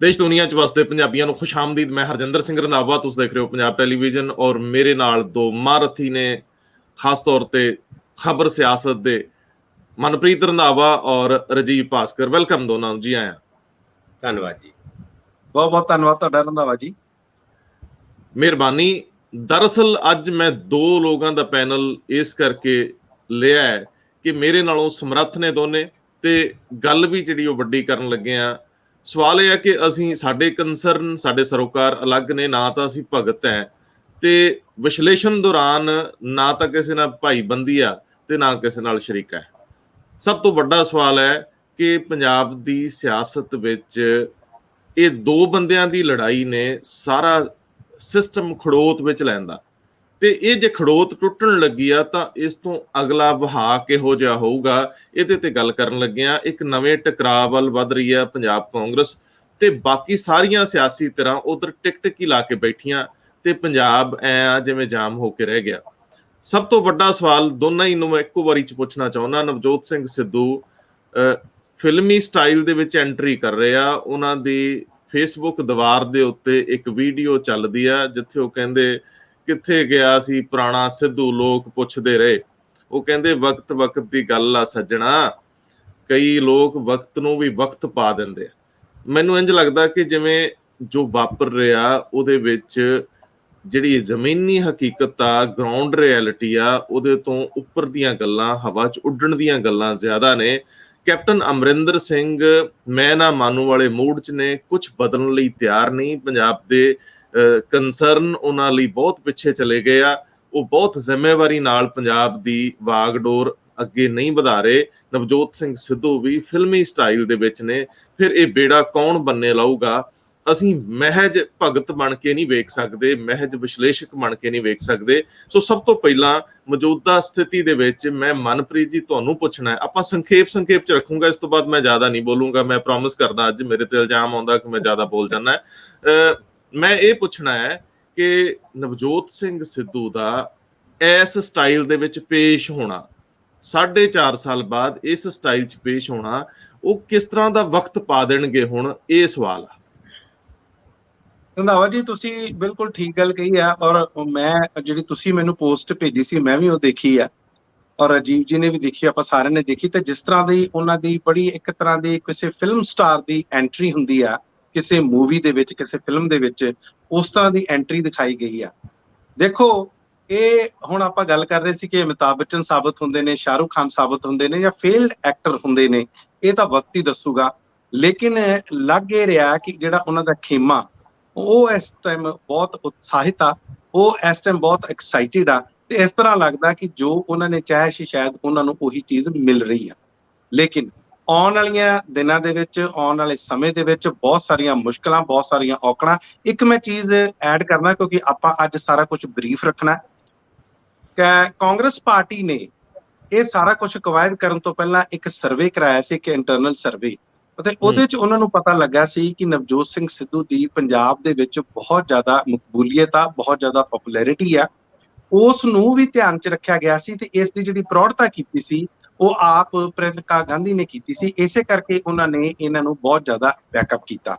ਦੇਸ਼ ਦੁਨੀਆ 'ਚ ਵਸਦੇ ਪੰਜਾਬੀਆਂ ਨੂੰ ਖੁਸ਼ ਆਮਦੀਦ। ਮੈਂ ਹਰਜਿੰਦਰ ਸਿੰਘ ਰੰਧਾਵਾ, ਤੁਸੀਂ ਦੇਖ ਰਹੇ ਹੋ ਪੰਜਾਬ ਟੈਲੀਵਿਜ਼ਨ ਔਰ ਮੇਰੇ ਨਾਲ ਦੋ ਮਹਾਰਥੀ ਨੇ, ਖਾਸ ਤੌਰ ਤੇ ਖਬਰ ਸਿਆਸਤ ਦੇ, ਮਨਪ੍ਰੀਤ ਰੰਧਾਵਾ ਔਰ ਰਾਜੀਵ ਭਾਸਕਰ। ਵੈਲਕਮ ਦੋਨਾਂ ਨੂੰ, ਜੀ ਆਇਆਂ। ਧੰਨਵਾਦ ਜੀ, ਬਹੁਤ ਬਹੁਤ ਧੰਨਵਾਦ ਤੁਹਾਡਾ ਰੰਧਾਵਾ ਜੀ, ਮਿਹਰਬਾਨੀ। ਦਰਅਸਲ ਅੱਜ ਮੈਂ ਦੋ ਲੋਕਾਂ ਦਾ ਪੈਨਲ ਇਸ ਕਰਕੇ ਲਿਆ ਹੈ ਕਿ ਮੇਰੇ ਨਾਲੋਂ ਸਮਰੱਥ ਨੇ ਦੋਨੇ, ਤੇ ਗੱਲ ਵੀ ਜਿਹੜੀ ਉਹ ਵੱਡੀ ਕਰਨ ਲੱਗੇ ਆ। ਸਵਾਲ ਇਹ ਹੈ ਕਿ ਅਸੀਂ, ਸਾਡੇ ਕੰਸਰਨ, ਸਾਡੇ ਸਰੋਕਾਰ ਅਲੱਗ ਨੇ, ਨਾ ਤਾਂ ਅਸੀਂ ਭਗਤ ਹੈ, ਤੇ ਵਿਸ਼ਲੇਸ਼ਣ ਦੌਰਾਨ ਨਾ ਤਾਂ ਕਿਸੇ ਨਾਲ ਭਾਈਬੰਦੀ ਆ ਤੇ ਨਾ ਕਿਸੇ ਨਾਲ ਸ਼ਰੀਕਾ ਹੈ। ਸਭ ਤੋਂ ਵੱਡਾ ਸਵਾਲ ਹੈ ਕਿ ਪੰਜਾਬ ਦੀ ਸਿਆਸਤ ਵਿੱਚ ਇਹ ਦੋ ਬੰਦਿਆਂ ਦੀ ਲੜਾਈ ਨੇ ਸਾਰਾ ਸਿਸਟਮ ਖੜੋਤ ਵਿੱਚ ਲੈਂਦਾ, ਤੇ ਇਹ ਜੇ ਖੜੋਤ ਟੁੱਟਣ ਲੱਗੀ ਆ ਤਾਂ ਇਸ ਤੋਂ ਅਗਲਾ ਵਹਾਅ ਕਿਹੋ ਜਿਹਾ ਹੋਊਗਾ, ਇਹਦੇ ਤੇ ਗੱਲ ਕਰਨ ਲੱਗੇ ਆ। ਇੱਕ ਨਵੇਂ ਟਕਰਾਅ ਵੱਲ ਵੱਧ ਰਹੀ ਆ ਪੰਜਾਬ ਕਾਂਗਰਸ, ਤੇ ਬਾਕੀ ਸਾਰੀਆਂ ਸਿਆਸੀ ਧਿਰਾਂ ਉਧਰ ਟਿਕ ਹੀ ਲਾ ਕੇ ਬੈਠੀਆਂ, ਤੇ ਪੰਜਾਬ ਐ ਆ ਜਿਵੇਂ ਜਾਮ ਹੋ ਕੇ ਰਹਿ ਗਿਆ। ਸਭ ਤੋਂ ਵੱਡਾ ਸਵਾਲ ਦੋਨਾਂ ਹੀ ਨੂੰ ਮੈਂ ਇੱਕੋ ਵਾਰੀ ਚ ਪੁੱਛਣਾ ਚਾਹੁੰਦਾ। ਨਵਜੋਤ ਸਿੰਘ ਸਿੱਧੂ ਫਿਲਮੀ ਸਟਾਈਲ ਦੇ ਵਿੱਚ ਐਂਟਰੀ ਕਰ ਰਹੇ ਆ। ਉਹਨਾਂ ਦੀ ਫੇਸਬੁੱਕ ਦੀਵਾਰ ਦੇ ਉੱਤੇ ਇੱਕ ਵੀਡੀਓ ਚੱਲਦੀ ਆ ਜਿੱਥੇ ਉਹ ਕਹਿੰਦੇ, ਕਿੱਥੇ ਗਿਆ ਸੀ ਪੁਰਾਣਾ ਸਿੱਧੂ, ਲੋਕ ਪੁੱਛਦੇ ਰਹੇ। ਉਹ ਕਹਿੰਦੇ, ਵਕਤ ਵਕਤ ਦੀ ਗੱਲ ਆ ਸੱਜਣਾ, ਕਈ ਲੋਕ ਵਕਤ ਨੂੰ ਵੀ ਵਕਤ ਪਾ ਦਿੰਦੇ ਆ। ਮੈਨੂੰ ਇੰਝ ਲੱਗਦਾ ਕਿ ਜਿਵੇਂ ਜੋ ਵਾਪਰ ਰਿਹਾ ਉਹਦੇ ਵਿੱਚ ਜਿਹੜੀ ਜ਼ਮੀਨੀ ਹਕੀਕਤ ਆ, ਗਰਾਊਂਡ ਰਿਐਲਿਟੀ ਆ, ਉਹਦੇ ਤੋਂ ਉੱਪਰ ਦੀਆਂ ਗੱਲਾਂ, ਹਵਾ 'ਚ ਉੱਡਣ ਦੀਆਂ ਗੱਲਾਂ ਜ਼ਿਆਦਾ ਨੇ। ਕੈਪਟਨ ਅਮਰਿੰਦਰ ਸਿੰਘ ਮੈਂ ਨਾ ਮਾਨੂ ਵਾਲੇ ਮੂਡ 'ਚ ਨੇ, ਕੁਝ ਬਦਲਣ ਲਈ ਤਿਆਰ ਨਹੀਂ। ਪੰਜਾਬ ਦੇ ਕੰਸਰਨ ਉਹਨਾਂ ਲਈ ਬਹੁਤ ਪਿੱਛੇ ਚਲੇ ਗਏ ਆ। ਉਹ ਬਹੁਤ ਜ਼ਿੰਮੇਵਾਰੀ ਨਾਲ ਪੰਜਾਬ ਦੀ ਵਾਗਡੋਰ ਅੱਗੇ ਨਹੀਂ ਵਧਾ ਰਹੇ। ਨਵਜੋਤ ਸਿੰਘ ਸਿੱਧੂ ਵੀ ਫਿਲਮੀ ਸਟਾਈਲ ਦੇ ਵਿੱਚ ਨੇ। ਫਿਰ ਇਹ ਬੇੜਾ ਕੌਣ ਬੰਨੇ ਲਾਊਗਾ? ਅਸੀਂ ਮਹਿਜ ਭਗਤ ਬਣ ਕੇ ਨਹੀਂ ਵੇਖ ਸਕਦੇ, ਮਹਿਜ ਵਿਸ਼ਲੇਸ਼ਕ ਬਣ ਕੇ ਨਹੀਂ ਵੇਖ ਸਕਦੇ। ਸੋ ਸਭ ਤੋਂ ਪਹਿਲਾਂ ਮੌਜੂਦਾ ਸਥਿਤੀ ਦੇ ਵਿੱਚ ਮੈਂ ਮਨਪ੍ਰੀਤ ਜੀ ਤੁਹਾਨੂੰ ਪੁੱਛਣਾ ਹੈ। ਆਪਾਂ ਸੰਖੇਪ ਚ ਰੱਖੂੰਗਾ, ਇਸ ਤੋਂ ਬਾਅਦ ਮੈਂ ਜ਼ਿਆਦਾ ਨਹੀਂ ਬੋਲੂੰਗਾ। ਮੈਂ ਪ੍ਰੋਮਿਸ ਕਰਦਾ, ਅੱਜ ਮੇਰੇ ਤੇ ਇਲਜ਼ਾਮ ਆਉਂਦਾ ਕਿ ਮੈਂ ਜ਼ਿਆਦਾ ਬੋਲ ਜਾਂਦਾ। ਮੈਂ ਇਹ ਪੁੱਛਣਾ ਹੈ ਕਿ ਨਵਜੋਤ ਸਿੰਘ ਸਿੱਧੂ ਦਾ ਇਸ ਸਟਾਈਲ ਦੇ ਵਿੱਚ ਪੇਸ਼ ਹੋਣਾ, 4.5 ਸਾਲ ਬਾਅਦ ਇਸ ਸਟਾਈਲ 'ਚ ਪੇਸ਼ ਹੋਣਾ, ਉਹ ਕਿਸ ਤਰ੍ਹਾਂ ਦਾ ਵਕਤ ਪਾ ਦੇਣਗੇ? ਹੁਣ ਇਹ ਸਵਾਲ ਆ। ਰੰਧਾਵਾ ਜੀ, ਤੁਸੀਂ ਬਿਲਕੁਲ ਠੀਕ ਗੱਲ ਕਹੀ ਆ। ਔਰ ਮੈਂ ਜਿਹੜੀ ਤੁਸੀਂ ਮੈਨੂੰ ਪੋਸਟ ਭੇਜੀ ਸੀ, ਮੈਂ ਵੀ ਉਹ ਦੇਖੀ ਆ, ਔਰ ਰਾਜੀਵ ਜੀ ਨੇ ਵੀ ਦੇਖੀ, ਆਪਾਂ ਸਾਰਿਆਂ ਨੇ ਦੇਖੀ। ਤੇ ਜਿਸ ਤਰ੍ਹਾਂ ਦੀ ਉਹਨਾਂ ਦੀ ਬੜੀ ਇੱਕ ਤਰ੍ਹਾਂ ਦੀ ਕਿਸੇ ਫਿਲਮ ਸਟਾਰ ਦੀ ਐਂਟਰੀ ਹੁੰਦੀ ਆ ਕਿਸੇ ਮੂਵੀ ਦੇ ਵਿੱਚ, ਕਿਸੇ ਫਿਲਮ ਦੇ ਵਿੱਚ, ਉਸ ਤਰ੍ਹਾਂ ਦੀ ਐਂਟਰੀ ਦਿਖਾਈ ਗਈ ਆ। ਦੇਖੋ, ਇਹ ਹੁਣ ਆਪਾਂ ਗੱਲ ਕਰ ਰਹੇ ਸੀ ਕਿ ਅਮਿਤਾਭ ਬੱਚਨ ਸਾਬਤ ਹੁੰਦੇ ਨੇ, ਸ਼ਾਹਰੁਖ ਖਾਨ ਸਾਬਤ ਹੁੰਦੇ ਨੇ, ਜਾਂ ਫੇਲਡ ਐਕਟਰ ਹੁੰਦੇ ਨੇ, ਇਹ ਤਾਂ ਵਕਤ ਹੀ ਦੱਸੂਗਾ। ਲੇਕਿਨ ਲੱਗ ਇਹ ਰਿਹਾ ਕਿ ਜਿਹੜਾ ਉਹਨਾਂ ਦਾ ਖੇਮਾ, ਉਹ ਇਸ ਟਾਈਮ ਬਹੁਤ ਉਤਸ਼ਾਹਿਤ ਆ, ਉਹ ਇਸ ਟਾਈਮ ਬਹੁਤ ਐਕਸਾਈਟਿਡ ਆ, ਤੇ ਇਸ ਤਰ੍ਹਾਂ ਲੱਗਦਾ ਕਿ ਜੋ ਉਹਨਾਂ ਨੇ ਚਾਹਿਆ ਸੀ ਸ਼ਾਇਦ ਉਹਨਾਂ ਨੂੰ ਉਹੀ ਚੀਜ਼ ਮਿਲ ਰਹੀ ਆ। ਲੇਕਿਨ ਆਉਣ ਵਾਲੀਆਂ ਦਿਨਾਂ ਦੇ ਵਿੱਚ, ਆਉਣ ਵਾਲੇ ਸਮੇਂ ਦੇ ਵਿੱਚ ਬਹੁਤ ਸਾਰੀਆਂ ਮੁਸ਼ਕਲਾਂ, ਬਹੁਤ ਸਾਰੀਆਂ ਔਕੜਾਂ। ਇੱਕ ਮੈਂ ਚੀਜ਼ ਐਡ ਕਰਨਾ, ਕਿਉਂਕਿ ਆਪਾਂ ਅੱਜ ਸਾਰਾ ਕੁਝ ਬਰੀਫ ਰੱਖਣਾ। ਕਾਂਗਰਸ ਪਾਰਟੀ ਨੇ ਇਹ ਸਾਰਾ ਕੁਝ ਕਵਾਇਦ ਕਰਨ ਤੋਂ ਪਹਿਲਾਂ ਇੱਕ ਸਰਵੇ ਕਰਾਇਆ ਸੀ, ਕਿ ਇੰਟਰਨਲ ਸਰਵੇ, ਅਤੇ ਉਹਦੇ ਚ ਉਹਨਾਂ ਨੂੰ ਪਤਾ ਲੱਗਾ ਸੀ ਕਿ ਨਵਜੋਤ ਸਿੰਘ ਸਿੱਧੂ ਦੀ ਪੰਜਾਬ ਦੇ ਵਿੱਚ ਬਹੁਤ ਜ਼ਿਆਦਾ ਮਕਬੂਲੀਅਤ ਆ, ਬਹੁਤ ਜ਼ਿਆਦਾ ਪਪੂਲੈਰਿਟੀ ਆ। ਉਸ ਨੂੰ ਵੀ ਧਿਆਨ ਚ ਰੱਖਿਆ ਗਿਆ ਸੀ, ਤੇ ਇਸ ਦੀ ਜਿਹੜੀ ਪ੍ਰੌੜਤਾ ਕੀਤੀ ਸੀ ਉਹ ਆਪ ਪ੍ਰਿਯੰਕਾ ਗਾਂਧੀ ਨੇ ਕੀਤੀ ਸੀ। ਇਸੇ ਕਰਕੇ ਉਹਨਾਂ ਨੇ ਇਹਨਾਂ ਨੂੰ ਬਹੁਤ ਜ਼ਿਆਦਾ ਬੈਕਅਪ ਕੀਤਾ।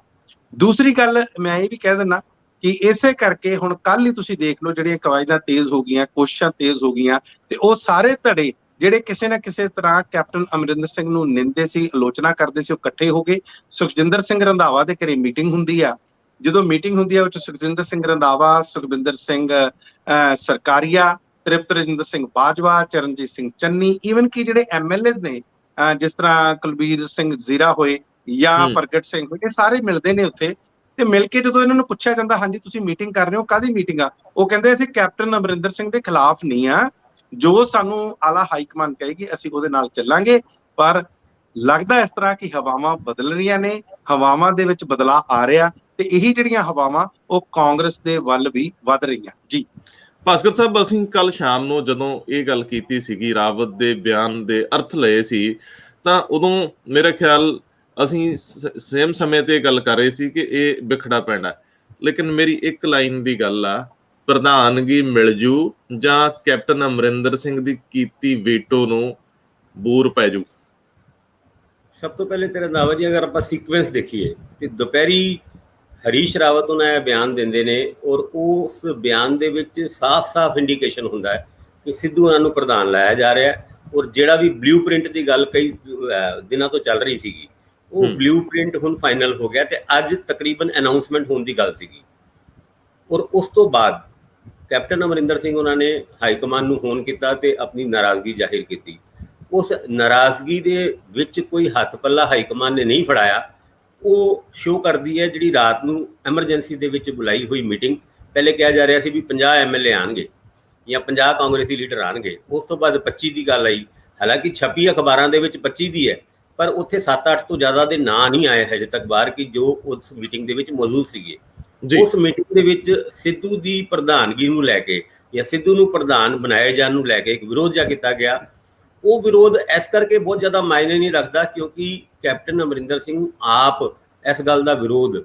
ਦੂਸਰੀ ਗੱਲ ਮੈਂ ਇਹ ਵੀ ਕਹਿ ਦਿੰਦਾ ਕਿ ਇਸੇ ਕਰਕੇ ਹੁਣ ਕੱਲ ਹੀ ਤੁਸੀਂ ਦੇਖ ਲਓ, ਜਿਹੜੀਆਂ ਕਵਾਇਦਾਂ ਤੇਜ਼ ਹੋ ਗਈਆਂ, ਕੋਸ਼ਿਸ਼ਾਂ ਤੇਜ਼ ਹੋ ਗਈਆਂ, ਤੇ ਉਹ ਸਾਰੇ ਧੜੇ ਜਿਹੜੇ ਕਿਸੇ ਨਾ ਕਿਸੇ ਤਰ੍ਹਾਂ ਕੈਪਟਨ ਅਮਰਿੰਦਰ ਸਿੰਘ ਨੂੰ ਨਿੰਦਦੇ ਸੀ, ਆਲੋਚਨਾ ਕਰਦੇ ਸੀ, ਉਹ ਇਕੱਠੇ ਹੋ ਗਏ। ਸੁਖਜਿੰਦਰ ਸਿੰਘ ਰੰਧਾਵਾ ਦੇ ਘਰੇ ਮੀਟਿੰਗ ਹੁੰਦੀ ਆ। ਜਦੋਂ ਮੀਟਿੰਗ ਹੁੰਦੀ ਆ, ਉਹ ਚ ਸੁਖਜਿੰਦਰ ਸਿੰਘ ਰੰਧਾਵਾ, ਸੁਖਬਿੰਦਰ ਸਿੰਘ ਸਰਕਾਰੀਆ, ਤ੍ਰਿਪਤ ਰਜਿੰਦਰ ਸਿੰਘ ਬਾਜਵਾ, ਚਰਨਜੀਤ ਸਿੰਘ ਚੰਨੀ, ਈਵਨ ਕਿ ਜਿਹੜੇ MLA ਨੇ, ਜਿਸ ਤਰ੍ਹਾਂ ਕੁਲਬੀਰ ਸਿੰਘ ਜ਼ੀਰਾ ਹੋਏ ਜਾਂ ਪ੍ਰਗਟ ਸਿੰਘ ਹੋਏ, ਇਹ ਸਾਰੇ ਮਿਲਦੇ ਨੇ ਉੱਥੇ। ਤੇ ਮਿਲ ਕੇ ਜਦੋਂ ਇਹਨਾਂ ਨੂੰ ਪੁੱਛਿਆ ਜਾਂਦਾ, ਹਾਂਜੀ ਤੁਸੀਂ ਮੀਟਿੰਗ ਕਰ ਰਹੇ ਹੋ, ਕਾਹਦੀ ਮੀਟਿੰਗ ਆ? ਉਹ ਕਹਿੰਦੇ ਅਸੀਂ ਕੈਪਟਨ ਅਮਰਿੰਦਰ ਸਿੰਘ ਦੇ ਖਿਲਾਫ ਨਹੀਂ ਆ, ਜੋ ਸਾਨੂੰ ਆਲਾ ਹਾਈਕਮਾਨ ਕਹੇਗੀ ਅਸੀਂ ਉਹਦੇ ਨਾਲ ਚੱਲਾਂਗੇ। ਪਰ ਲੱਗਦਾ ਇਸ ਤਰ੍ਹਾਂ ਕਿ ਹਵਾਵਾਂ ਬਦਲ ਰਹੀਆਂ ਨੇ, ਹਵਾਵਾਂ ਦੇ ਵਿੱਚ ਬਦਲਾਅ ਆ ਰਿਹਾ, ਤੇ ਇਹੀ ਜਿਹੜੀਆਂ ਹਵਾਵਾਂ ਉਹ ਕਾਂਗਰਸ ਦੇ ਵੱਲ ਵੀ ਵੱਧ ਰਹੀਆਂ। ਜੀ ਭਾਸਕਰ ਸਾਹਿਬ, ਅਸੀਂ ਕੱਲ ਸ਼ਾਮ ਨੂੰ ਜਦੋਂ ਇਹ ਗੱਲ ਕੀਤੀ ਸੀਗੀ, ਰਾਵਤ ਦੇ ਬਿਆਨ ਦੇ ਅਰਥ ਲਏ ਸੀ, ਤਾਂ ਉਦੋਂ ਮੇਰਾ ਖਿਆਲ ਅਸੀਂ ਸੇਮ ਸਮੇਂ ਤੇ ਗੱਲ ਕਰ ਰਹੇ ਸੀ ਕਿ ਇਹ ਵਿਖੜਾ ਪੈਣਾ। ਲੇਕਿਨ ਮੇਰੀ ਇੱਕ ਲਾਈਨ ਦੀ ਗੱਲ ਆ, ਪ੍ਰਧਾਨਗੀ ਮਿਲ ਜੂ ਜਾਂ ਕੈਪਟਨ ਅਮਰਿੰਦਰ ਸਿੰਘ ਦੀ ਕੀਤੀ ਵੀਟੋ ਨੂੰ ਬੂਰ ਪੈ ਜੂ? ਸਭ ਤੋਂ ਪਹਿਲੇ ਤੇਰੇ ਰੰਧਾਵਾ ਜੀ, ਅਗਰ ਆਪਾਂ ਸੀਕੁਐਂਸ ਦੇਖੀਏ ਤੇ ਦੁਪਹਿਰੀ ਹਰੀਸ਼ ਰਾਵਤ ਉਹਨਾਂ ਇਹ ਬਿਆਨ ਦਿੰਦੇ ਨੇ ਔਰ ਉਸ ਬਿਆਨ ਦੇ ਵਿੱਚ ਸਾਫ਼-ਸਾਫ਼ ਇੰਡੀਕੇਸ਼ਨ ਹੁੰਦਾ ਹੈ ਕਿ ਸਿੱਧੂ ਉਹਨਾਂ ਨੂੰ ਪ੍ਰਧਾਨ ਲਾਇਆ ਜਾ ਰਿਹਾ ਹੈ। ਔਰ ਜਿਹੜਾ ਵੀ ਬਲੂਪ੍ਰਿੰਟ ਦੀ ਗੱਲ ਕਈ ਦਿਨਾਂ ਤੋਂ ਚੱਲ ਰਹੀ ਸੀਗੀ, ਉਹ ਬਲੂਪ੍ਰਿੰਟ ਹੁਣ ਫਾਈਨਲ ਹੋ ਗਿਆ ਤੇ ਅੱਜ ਤਕਰੀਬਨ ਅਨਾਉਂਸਮੈਂਟ ਹੋਣ ਦੀ ਗੱਲ ਸੀਗੀ। ਔਰ ਉਸ ਤੋਂ ਬਾਅਦ ਕੈਪਟਨ ਅਮਰਿੰਦਰ ਸਿੰਘ ਉਹਨਾਂ ਨੇ ਹਾਈ ਕਮਾਂਡ ਨੂੰ ਫੋਨ ਕੀਤਾ ਤੇ ਆਪਣੀ ਨਾਰਾਜ਼ਗੀ ਜ਼ਾਹਿਰ ਕੀਤੀ। ਉਸ ਨਾਰਾਜ਼ਗੀ ਦੇ ਵਿੱਚ ਕੋਈ ਹੱਥ ਪੱਲਾ ਹਾਈ ਕਮਾਂਡ ਨੇ ਨਹੀਂ ਫੜਾਇਆ। ਉਹ ਸ਼ੋਅ ਕਰਦੀ ਹੈ ਜਿਹੜੀ ਰਾਤ ਨੂੰ ਐਮਰਜੈਂਸੀ ਦੇ ਵਿੱਚ ਬੁਲਾਈ ਹੋਈ ਮੀਟਿੰਗ। ਪਹਿਲੇ ਕਿਹਾ ਜਾ ਰਿਹਾ ਸੀ ਵੀ 50 MLA ਆਉਣਗੇ ਜਾਂ 50 ਕਾਂਗਰਸੀ ਲੀਡਰ ਆਉਣਗੇ, ਉਸ ਤੋਂ ਬਾਅਦ 25 ਦੀ ਗੱਲ ਆਈ। ਹਾਲਾਂਕਿ ਛਪੀ ਅਖਬਾਰਾਂ ਦੇ ਵਿੱਚ 25 ਦੀ ਹੈ, ਪਰ ਉੱਥੇ 7-8 ਤੋਂ ਜ਼ਿਆਦਾ ਦੇ ਨਾਂ ਨਹੀਂ ਆਏ ਹਜੇ ਤੱਕ ਬਾਹਰ ਕਿ ਜੋ ਉਸ ਮੀਟਿੰਗ ਦੇ ਵਿੱਚ ਮੌਜੂਦ ਸੀਗੇ। ਉਸ ਮੀਟਿੰਗ ਦੇ ਵਿੱਚ ਸਿੱਧੂ ਦੀ ਪ੍ਰਧਾਨਗੀ ਨੂੰ ਲੈ ਕੇ ਜਾਂ ਸਿੱਧੂ ਨੂੰ ਪ੍ਰਧਾਨ ਬਣਾਏ ਜਾਣ ਨੂੰ ਲੈ ਕੇ ਇੱਕ ਵਿਰੋਧ ਜਿਹਾ ਕੀਤਾ ਗਿਆ। ਉਹ ਵਿਰੋਧ ਇਸ ਕਰਕੇ ਬਹੁਤ ਜ਼ਿਆਦਾ ਮਾਇਨੇ ਨਹੀਂ ਰੱਖਦਾ ਕਿਉਂਕਿ ਕੈਪਟਨ ਅਮਰਿੰਦਰ ਸਿੰਘ ਆਪ ਇਸ ਗੱਲ ਦਾ ਵਿਰੋਧ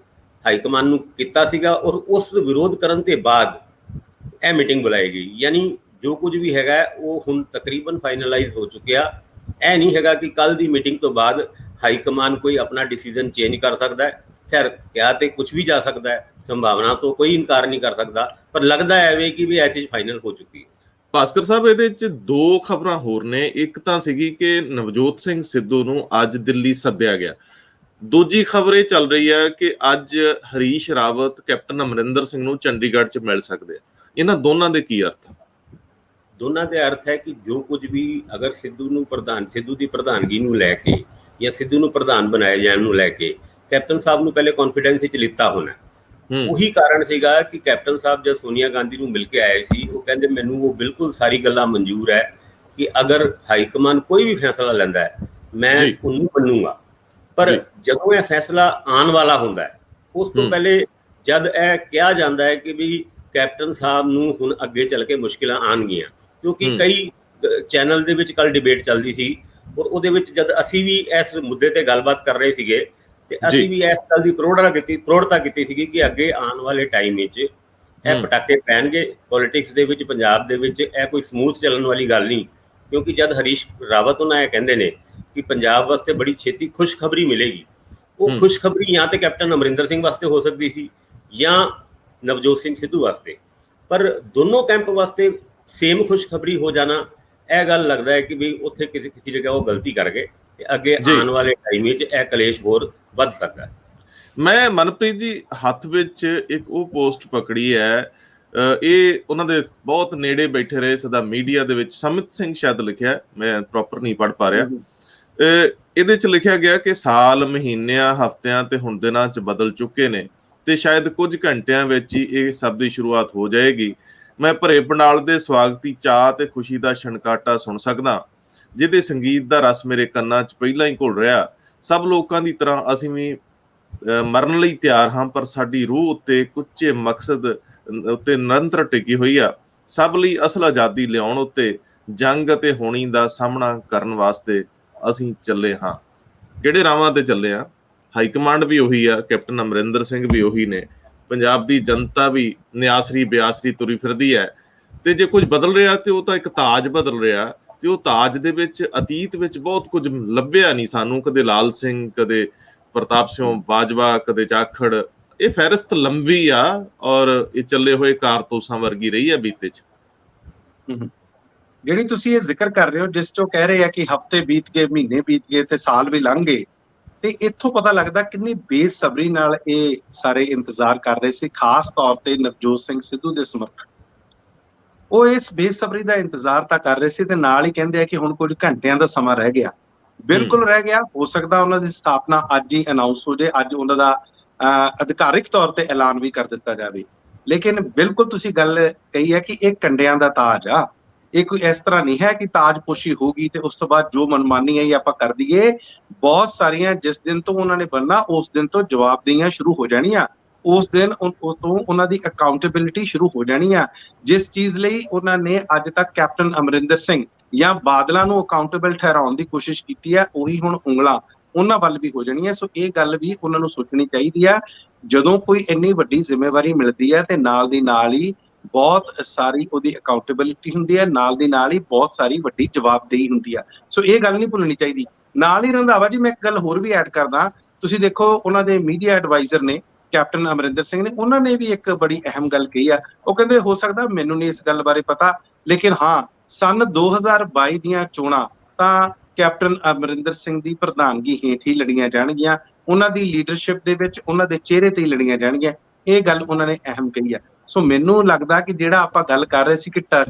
ਹਾਈ ਕਮਾਂਡ ਨੂੰ ਕੀਤਾ ਸੀਗਾ ਔਰ ਉਸ ਵਿਰੋਧ ਕਰਨ ਤੋਂ ਬਾਅਦ ਇਹ ਮੀਟਿੰਗ ਬੁਲਾਈ ਗਈ। ਯਾਨੀ ਜੋ ਕੁਝ ਵੀ ਹੈਗਾ ਉਹ ਹੁਣ ਤਕਰੀਬਨ ਫਾਈਨਲਾਈਜ਼ ਹੋ ਚੁੱਕਿਆ। ਇਹ ਨਹੀਂ ਹੈਗਾ ਕਿ ਕੱਲ ਦੀ ਮੀਟਿੰਗ ਤੋਂ ਬਾਅਦ ਹਾਈ ਕਮਾਂਡ ਕੋਈ ਆਪਣਾ ਡਿਸੀਜਨ ਚੇਂਜ ਕਰ ਸਕਦਾ ਹੈ। ਖੈਰ ਕਿਹਾ ਤੇ ਕੁਝ ਵੀ ਜਾ ਸਕਦਾ ਹੈ, ਸੰਭਾਵਨਾ ਤੋਂ ਕੋਈ ਇਨਕਾਰ ਨਹੀਂ ਕਰ ਸਕਦਾ, ਪਰ ਲੱਗਦਾ ਹੈ ਐਵੇਂ ਕਿ ਵੀ ਇਹ ਚੀਜ਼ ਫਾਈਨਲ ਹੋ ਚੁੱਕੀ ਹੈ। ਭਾਸਕਰ ਸਾਹਿਬ, ਇਹਦੇ ਵਿੱਚ ਦੋ ਖਬਰਾਂ ਹੋਰ ਨੇ। ਇੱਕ ਤਾਂ ਸੀਗੀ ਕਿ ਨਵਜੋਤ ਸਿੰਘ ਸਿੱਧੂ ਨੂੰ ਅੱਜ ਦਿੱਲੀ ਸੱਦਿਆ ਗਿਆ। ਦੂਜੀ ਖਬਰ ਇਹ ਚੱਲ ਰਹੀ ਹੈ ਕਿ ਅੱਜ ਹਰੀਸ਼ ਰਾਵਤ ਕੈਪਟਨ ਅਮਰਿੰਦਰ ਸਿੰਘ ਨੂੰ ਚੰਡੀਗੜ੍ਹ 'ਚ ਮਿਲ ਸਕਦੇ ਆ। ਇਹਨਾਂ ਦੋਨਾਂ ਦੇ ਕੀ ਅਰਥ? ਦੋਨਾਂ ਦੇ ਅਰਥ ਹੈ ਕਿ ਜੋ ਕੁਝ ਵੀ ਅਗਰ ਸਿੱਧੂ ਦੀ ਪ੍ਰਧਾਨਗੀ ਨੂੰ ਲੈ ਕੇ ਜਾਂ ਸਿੱਧੂ ਨੂੰ ਪ੍ਰਧਾਨ ਬਣਾਏ ਜਾਣ ਨੂੰ ਲੈ ਕੇ ਕੈਪਟਨ ਸਾਹਿਬ ਨੂੰ ਪਹਿਲੇ ਕੌਨਫੀਡੈਂਸ ਵਿੱਚ ਲਿੱਤਾ ਹੋਣਾ। ਉਹੀ ਕਾਰਨ ਸੀਗਾ ਕਿ ਕੈਪਟਨ ਸਾਹਿਬ ਜਦ ਸੋਨੀਆ ਗਾਂਧੀ ਨੂੰ ਮਿਲ ਕੇ ਆਏ ਸੀ, ਉਹ ਕਹਿੰਦੇ ਮੈਨੂੰ ਉਹ ਬਿਲਕੁਲ ਸਾਰੀ ਗੱਲਾਂ ਮਨਜ਼ੂਰ ਹੈ ਕਿ ਅਗਰ ਹਾਈ ਕਮਾਂਡ ਕੋਈ ਵੀ ਫੈਸਲਾ ਲੈਂਦਾ ਹੈ ਮੈਂ ਉਹਨੂੰ ਮੰਨੂਗਾ। ਪਰ ਜਦੋਂ ਇਹ ਫੈਸਲਾ ਆਉਣ ਵਾਲਾ ਹੁੰਦਾ ਹੈ ਉਸ ਤੋਂ ਪਹਿਲੇ ਜਦ ਇਹ ਕਿਹਾ ਜਾਂਦਾ ਹੈ ਕਿ ਵੀ ਕੈਪਟਨ ਸਾਹਿਬ ਨੂੰ ਹੁਣ ਅੱਗੇ ਚੱਲ ਕੇ ਮੁਸ਼ਕਿਲਾਂ ਆਉਣਗੀਆਂ, ਕਿਉਂਕਿ ਕਈ ਚੈਨਲ ਦੇ ਵਿੱਚ ਕੱਲ ਡਿਬੇਟ ਚੱਲਦੀ ਸੀ ਔਰ ਉਹਦੇ ਵਿੱਚ ਜਦ ਅਸੀਂ ਵੀ ਇਸ ਮੁੱਦੇ ਤੇ ਗੱਲਬਾਤ ਕਰ ਰਹੇ ਸੀਗੇ ਤੇ ਅਸੀਂ ਵੀ ਇਸ ਗੱਲ ਦੀ ਪ੍ਰੋੜਤਾ ਕੀਤੀ ਸੀਗੀ ਕਿ ਅੱਗੇ ਆਉਣ ਵਾਲੇ ਟਾਈਮ ਵਿੱਚ ਇਹ ਪਟਾਕੇ ਪੈਣਗੇ ਪੋਲੀਟਿਕਸ ਦੇ ਵਿੱਚ। ਪੰਜਾਬ ਦੇ ਵਿੱਚ ਇਹ ਕੋਈ ਸਮੂਥ ਚੱਲਣ ਵਾਲੀ ਗੱਲ ਨਹੀਂ, ਕਿਉਂਕਿ ਜਦ ਹਰੀਸ਼ ਰਾਵਤ ਉਹਨਾਂ ਇਹ ਕਹਿੰਦੇ ਨੇ ਕਿ ਪੰਜਾਬ ਵਾਸਤੇ ਬੜੀ ਛੇਤੀ ਖੁਸ਼ਖਬਰੀ ਮਿਲੇਗੀ, ਉਹ ਖੁਸ਼ਖਬਰੀ ਜਾਂ ਤੇ ਕੈਪਟਨ ਅਮਰਿੰਦਰ ਸਿੰਘ ਵਾਸਤੇ ਹੋ ਸਕਦੀ ਸੀ ਜਾਂ ਨਵਜੋਤ ਸਿੰਘ ਸਿੱਧੂ ਵਾਸਤੇ, ਪਰ ਦੋਨੋਂ ਕੈਂਪ ਵਾਸਤੇ ਸੇਮ ਖੁਸ਼ਖਬਰੀ ਹੋ ਜਾਣਾ ਇਹ ਗੱਲ ਲੱਗਦਾ ਹੈ ਕਿ ਵੀ ਉੱਥੇ ਕਿਸੇ ਜਗ੍ਹਾ ਉਹ ਗਲਤੀ ਕਰ ਗਏ ਤੇ ਅੱਗੇ ਆਉਣ ਵਾਲੇ ਟਾਈਮ ਵਿੱਚ ਇਹ ਕਲੇਸ਼ ਹੋਰ ਵੱਧ ਸਕਦਾ ਹੈ। ਮੈਂ ਮਨਪ੍ਰੀਤ ਜੀ ਹੱਥ ਵਿੱਚ ਇੱਕ ਉਹ ਪੋਸਟ ਪਕੜੀ ਹੈ, ਇਹ ਉਹਨਾਂ ਦੇ ਬਹੁਤ ਨੇੜੇ ਬੈਠੇ ਰਹੇ ਸਦਾ ਮੀਡੀਆ ਦੇ ਵਿੱਚ ਸਮਿਤ ਸਿੰਘ ਸ਼ਾਇਦ ਲਿਖਿਆ, ਮੈਂ ਪ੍ਰੋਪਰ ਨਹੀਂ ਪੜ੍ਹ ਪਾ ਰਿਹਾ। ਇਹਦੇ 'ਚ ਲਿਖਿਆ ਗਿਆ ਕਿ ਸਾਲ ਮਹੀਨਿਆਂ ਹਫ਼ਤਿਆਂ ਤੇ ਹੁਣ ਦਿਨਾਂ 'ਚ ਬਦਲ ਚੁੱਕੇ ਨੇ ਤੇ ਸ਼ਾਇਦ ਕੁਝ ਘੰਟਿਆਂ ਵਿੱਚ ਹੀ ਇਹ ਸਭ ਦੀ ਸ਼ੁਰੂਆਤ ਹੋ ਜਾਏਗੀ। ਮੈਂ ਭਰੇ ਪੰਡਾਲ ਦੇ ਸਵਾਗਤੀ ਚਾਅ ਤੇ ਖੁਸ਼ੀ ਦਾ ਛਣਕਾਟਾ ਸੁਣ ਸਕਦਾ, ਜਿਹਦੇ ਸੰਗੀਤ ਦਾ ਰਸ ਮੇਰੇ ਕੰਨਾਂ 'ਚ ਪਹਿਲਾਂ ਹੀ ਘੁਲ ਰਿਹਾ। ਸਭ ਲੋਕਾਂ ਦੀ ਤਰ੍ਹਾਂ ਅਸੀਂ ਵੀ ਮਰਨ ਲਈ ਤਿਆਰ ਹਾਂ, ਪਰ ਸਾਡੀ ਰੂਹ ਉੱਤੇ ਕੁੱਚੇ ਮਕਸਦ ਉੱਤੇ ਨਿਰੰਤਰ ਟਿਕੀ ਹੋਈ ਆ। ਸਭ ਲਈ ਅਸਲ ਆਜ਼ਾਦੀ ਲਿਆਉਣ ਉੱਤੇ ਜੰਗ ਅਤੇ ਹੋਣੀ ਦਾ ਸਾਹਮਣਾ ਕਰਨ ਵਾਸਤੇ ਅਸੀਂ ਚੱਲੇ ਹਾਂ। ਕਿਹੜੇ ਰਾਵਾਂ ਤੇ ਚੱਲੇ ਹਾਂ? ਹਾਈ ਕਮਾਂਡ ਵੀ ਉਹੀ ਆ, ਕੈਪਟਨ ਅਮਰਿੰਦਰ ਸਿੰਘ ਵੀ ਉਹੀ ਨੇ, ਪੰਜਾਬ ਦੀ ਜਨਤਾ ਵੀ ਨਿਆਸਰੀ ਬਿਆਸਰੀ ਤੁਰੀ ਫਿਰਦੀ ਹੈ। ਤੇ ਜੇ ਕੁਝ ਬਦਲ ਰਿਹਾ ਤੇ ਉਹ ਤਾਂ ਇੱਕ ਤਾਜ ਬਦਲ ਰਿਹਾ, ਤੇ ਉਹ ਤਾਜ ਦੇ ਵਿੱਚ ਅਤੀਤ ਵਿੱਚ ਬਹੁਤ ਕੁਝ ਲੱਭਿਆ ਨਹੀਂ ਸਾਨੂੰ, ਕਦੇ ਲਾਲ ਸਿੰਘ, ਕਦੇ ਪ੍ਰਤਾਪ ਸਿੰਘ ਬਾਜਵਾ, ਕਦੇ ਜਾਖੜ। ਇਹ ਫਹਿਰਿਸਤ ਲੰਬੀ ਆ ਔਰ ਇਹ ਚੱਲੇ ਹੋਏ ਕਾਰਤੂਸਾਂ ਵਰਗੀ ਰਹੀ ਹੈ ਬੀਤੇ 'ਚ। ਜਿਹੜੀ ਤੁਸੀਂ ਇਹ ਜ਼ਿਕਰ ਕਰ ਰਹੇ ਹੋ, ਜਿਸ ਚੋਂ ਕਹਿ ਰਹੇ ਆ ਕਿ ਹਫ਼ਤੇ ਬੀਤ ਗਏ, ਮਹੀਨੇ ਬੀਤ ਗਏ ਤੇ ਸਾਲ ਵੀ ਲੰਘ ਗਏ, ਤੇ ਇੱਥੋਂ ਪਤਾ ਲੱਗਦਾ ਕਿੰਨੀ ਬੇਸਬਰੀ ਨਾਲ ਇਹ ਸਾਰੇ ਇੰਤਜ਼ਾਰ ਕਰ ਰਹੇ ਸੀ, ਖਾਸ ਤੌਰ ਤੇ ਨਵਜੋਤ ਸਿੰਘ ਸਿੱਧੂ ਦੇ ਸਮਰਥਕ। ਉਹ ਇਸ ਬੇਸਬਰੀ ਦਾ ਇੰਤਜ਼ਾਰ ਤਾਂ ਕਰ ਰਹੇ ਸੀ ਤੇ ਨਾਲ ਹੀ ਕਹਿੰਦੇ ਆ ਕਿ ਹੁਣ ਕੁਝ ਘੰਟਿਆਂ ਦਾ ਸਮਾਂ ਰਹਿ ਗਿਆ। ਬਿਲਕੁਲ ਰਹਿ ਗਿਆ। ਹੋ ਸਕਦਾ ਉਹਨਾਂ ਦੀ ਸਥਾਪਨਾ ਅੱਜ ਹੀ ਅਨਾਉਂਸ ਹੋ ਜਾਏ, ਅੱਜ ਉਹਨਾਂ ਦਾ ਅਧਿਕਾਰਿਕ ਤੌਰ ਤੇ ਐਲਾਨ ਵੀ ਕਰ ਦਿੱਤਾ ਜਾਵੇ। ਲੇਕਿਨ ਬਿਲਕੁਲ ਤੁਸੀਂ ਗੱਲ ਕਹੀ ਹੈ ਕਿ ਇਹ ਕੰਡਿਆਂ ਦਾ ਤਾਜ ਆ। ਇਹ ਕੋਈ ਇਸ ਤਰ੍ਹਾਂ ਨਹੀਂ ਹੈ ਕਿ ਤਾਜਪੋਸ਼ੀ ਹੋਗੀ ਤੇ ਉਸ ਤੋਂ ਬਾਅਦ ਜੋ ਮਨਮਾਨੀ ਹੈ ਆਪਾਂ ਕਰ ਦਈਏ। ਬਹੁਤ ਸਾਰੀਆਂ ਜਿਸ ਦਿਨ ਤੋਂ ਉਹਨਾਂ ਨੇ ਬਣਨਾ ਉਸ ਦਿਨ ਤੋਂ ਜਵਾਬਦੇਹੀਆਂ ਸ਼ੁਰੂ ਹੋ ਜਾਣੀਆਂ, ਉਸ ਦਿਨ ਤੋਂ ਉਹਨਾਂ ਦੀ ਅਕਾਊਂਟੇਬਿਲਿਟੀ ਸ਼ੁਰੂ ਹੋ ਜਾਣੀ ਆ। ਜਿਸ ਚੀਜ਼ ਲਈ ਉਹਨਾਂ ਨੇ ਅੱਜ ਤੱਕ ਕੈਪਟਨ ਅਮਰਿੰਦਰ ਸਿੰਘ ਜਾਂ ਬਾਦਲਾਂ ਨੂੰ ਅਕਾਊਂਟੇਬਲ ਠਹਿਰਾਉਣ ਦੀ ਕੋਸ਼ਿਸ਼ ਕੀਤੀ ਹੈ, ਉਹੀ ਹੁਣ ਉਂਗਲਾਂ ਉਹਨਾਂ ਵੱਲ ਵੀ ਹੋ ਜਾਣੀਆਂ। ਸੋ ਇਹ ਗੱਲ ਵੀ ਉਹਨਾਂ ਨੂੰ ਸੋਚਣੀ ਚਾਹੀਦੀ ਆ। ਜਦੋਂ ਕੋਈ ਇੰਨੀ ਵੱਡੀ ਜ਼ਿੰਮੇਵਾਰੀ ਮਿਲਦੀ ਹੈ ਤੇ ਨਾਲ ਦੀ ਨਾਲ ਹੀ ਬਹੁਤ ਸਾਰੀ ਉਹਦੀ ਅਕਾਊਂਟੇਬਿਲਿਟੀ ਹੁੰਦੀ ਹੈ, ਨਾਲ ਦੀ ਨਾਲ ਹੀ ਬਹੁਤ ਸਾਰੀ ਵੱਡੀ ਜਵਾਬਦੇਹੀ ਹੁੰਦੀ ਆ। ਸੋ ਇਹ ਗੱਲ ਨਹੀਂ ਭੁੱਲਣੀ ਚਾਹੀਦੀ। ਨਾਲ ਹੀ ਰੰਧਾਵਾ ਜੀ, ਮੈਂ ਇੱਕ ਗੱਲ ਹੋਰ ਵੀ ਐਡ ਕਰਦਾ। ਤੁਸੀਂ ਦੇਖੋ ਉਹਨਾਂ ਦੇ ਮੀਡੀਆ ਐਡਵਾਈਜ਼ਰ ਨੇ ਕੈਪਟਨ ਅਮਰਿੰਦਰ ਸਿੰਘ ਨੇ, ਉਹਨਾਂ ਨੇ ਵੀ ਇੱਕ ਬੜੀ ਅਹਿਮ ਗੱਲ ਕਹੀ ਆ। ਉਹ ਕਹਿੰਦੇ ਹੋ ਸਕਦਾ ਮੈਨੂੰ ਨਹੀਂ ਇਸ ਗੱਲ ਬਾਰੇ ਪਤਾ, ਲੇਕਿਨ ਹਾਂ ਸਨ 2022 ਦੀਆਂ ਚੋਣਾਂ ਤਾਂ ਕੈਪਟਨ ਅਮਰਿੰਦਰ ਸਿੰਘ ਦੀ ਪ੍ਰਧਾਨਗੀ ਹੇਠ ਹੀ ਲੜੀਆਂ ਜਾਣਗੀਆਂ, ਉਹਨਾਂ ਦੀ ਲੀਡਰਸ਼ਿਪ ਦੇ ਵਿੱਚ, ਉਹਨਾਂ ਦੇ ਚਿਹਰੇ ਤੇ ਹੀ ਲੜੀਆਂ ਜਾਣਗੀਆਂ। ਇਹ ਗੱਲ ਉਹਨਾਂ ਨੇ ਅਹਿਮ ਕਹੀ ਆ। ਸੋ ਮੈਨੂੰ ਲੱਗਦਾ ਕਿ ਜਿਹੜਾ ਆਪਾਂ ਗੱਲ ਕਰ ਰਹੇ ਸੀ ਕਿ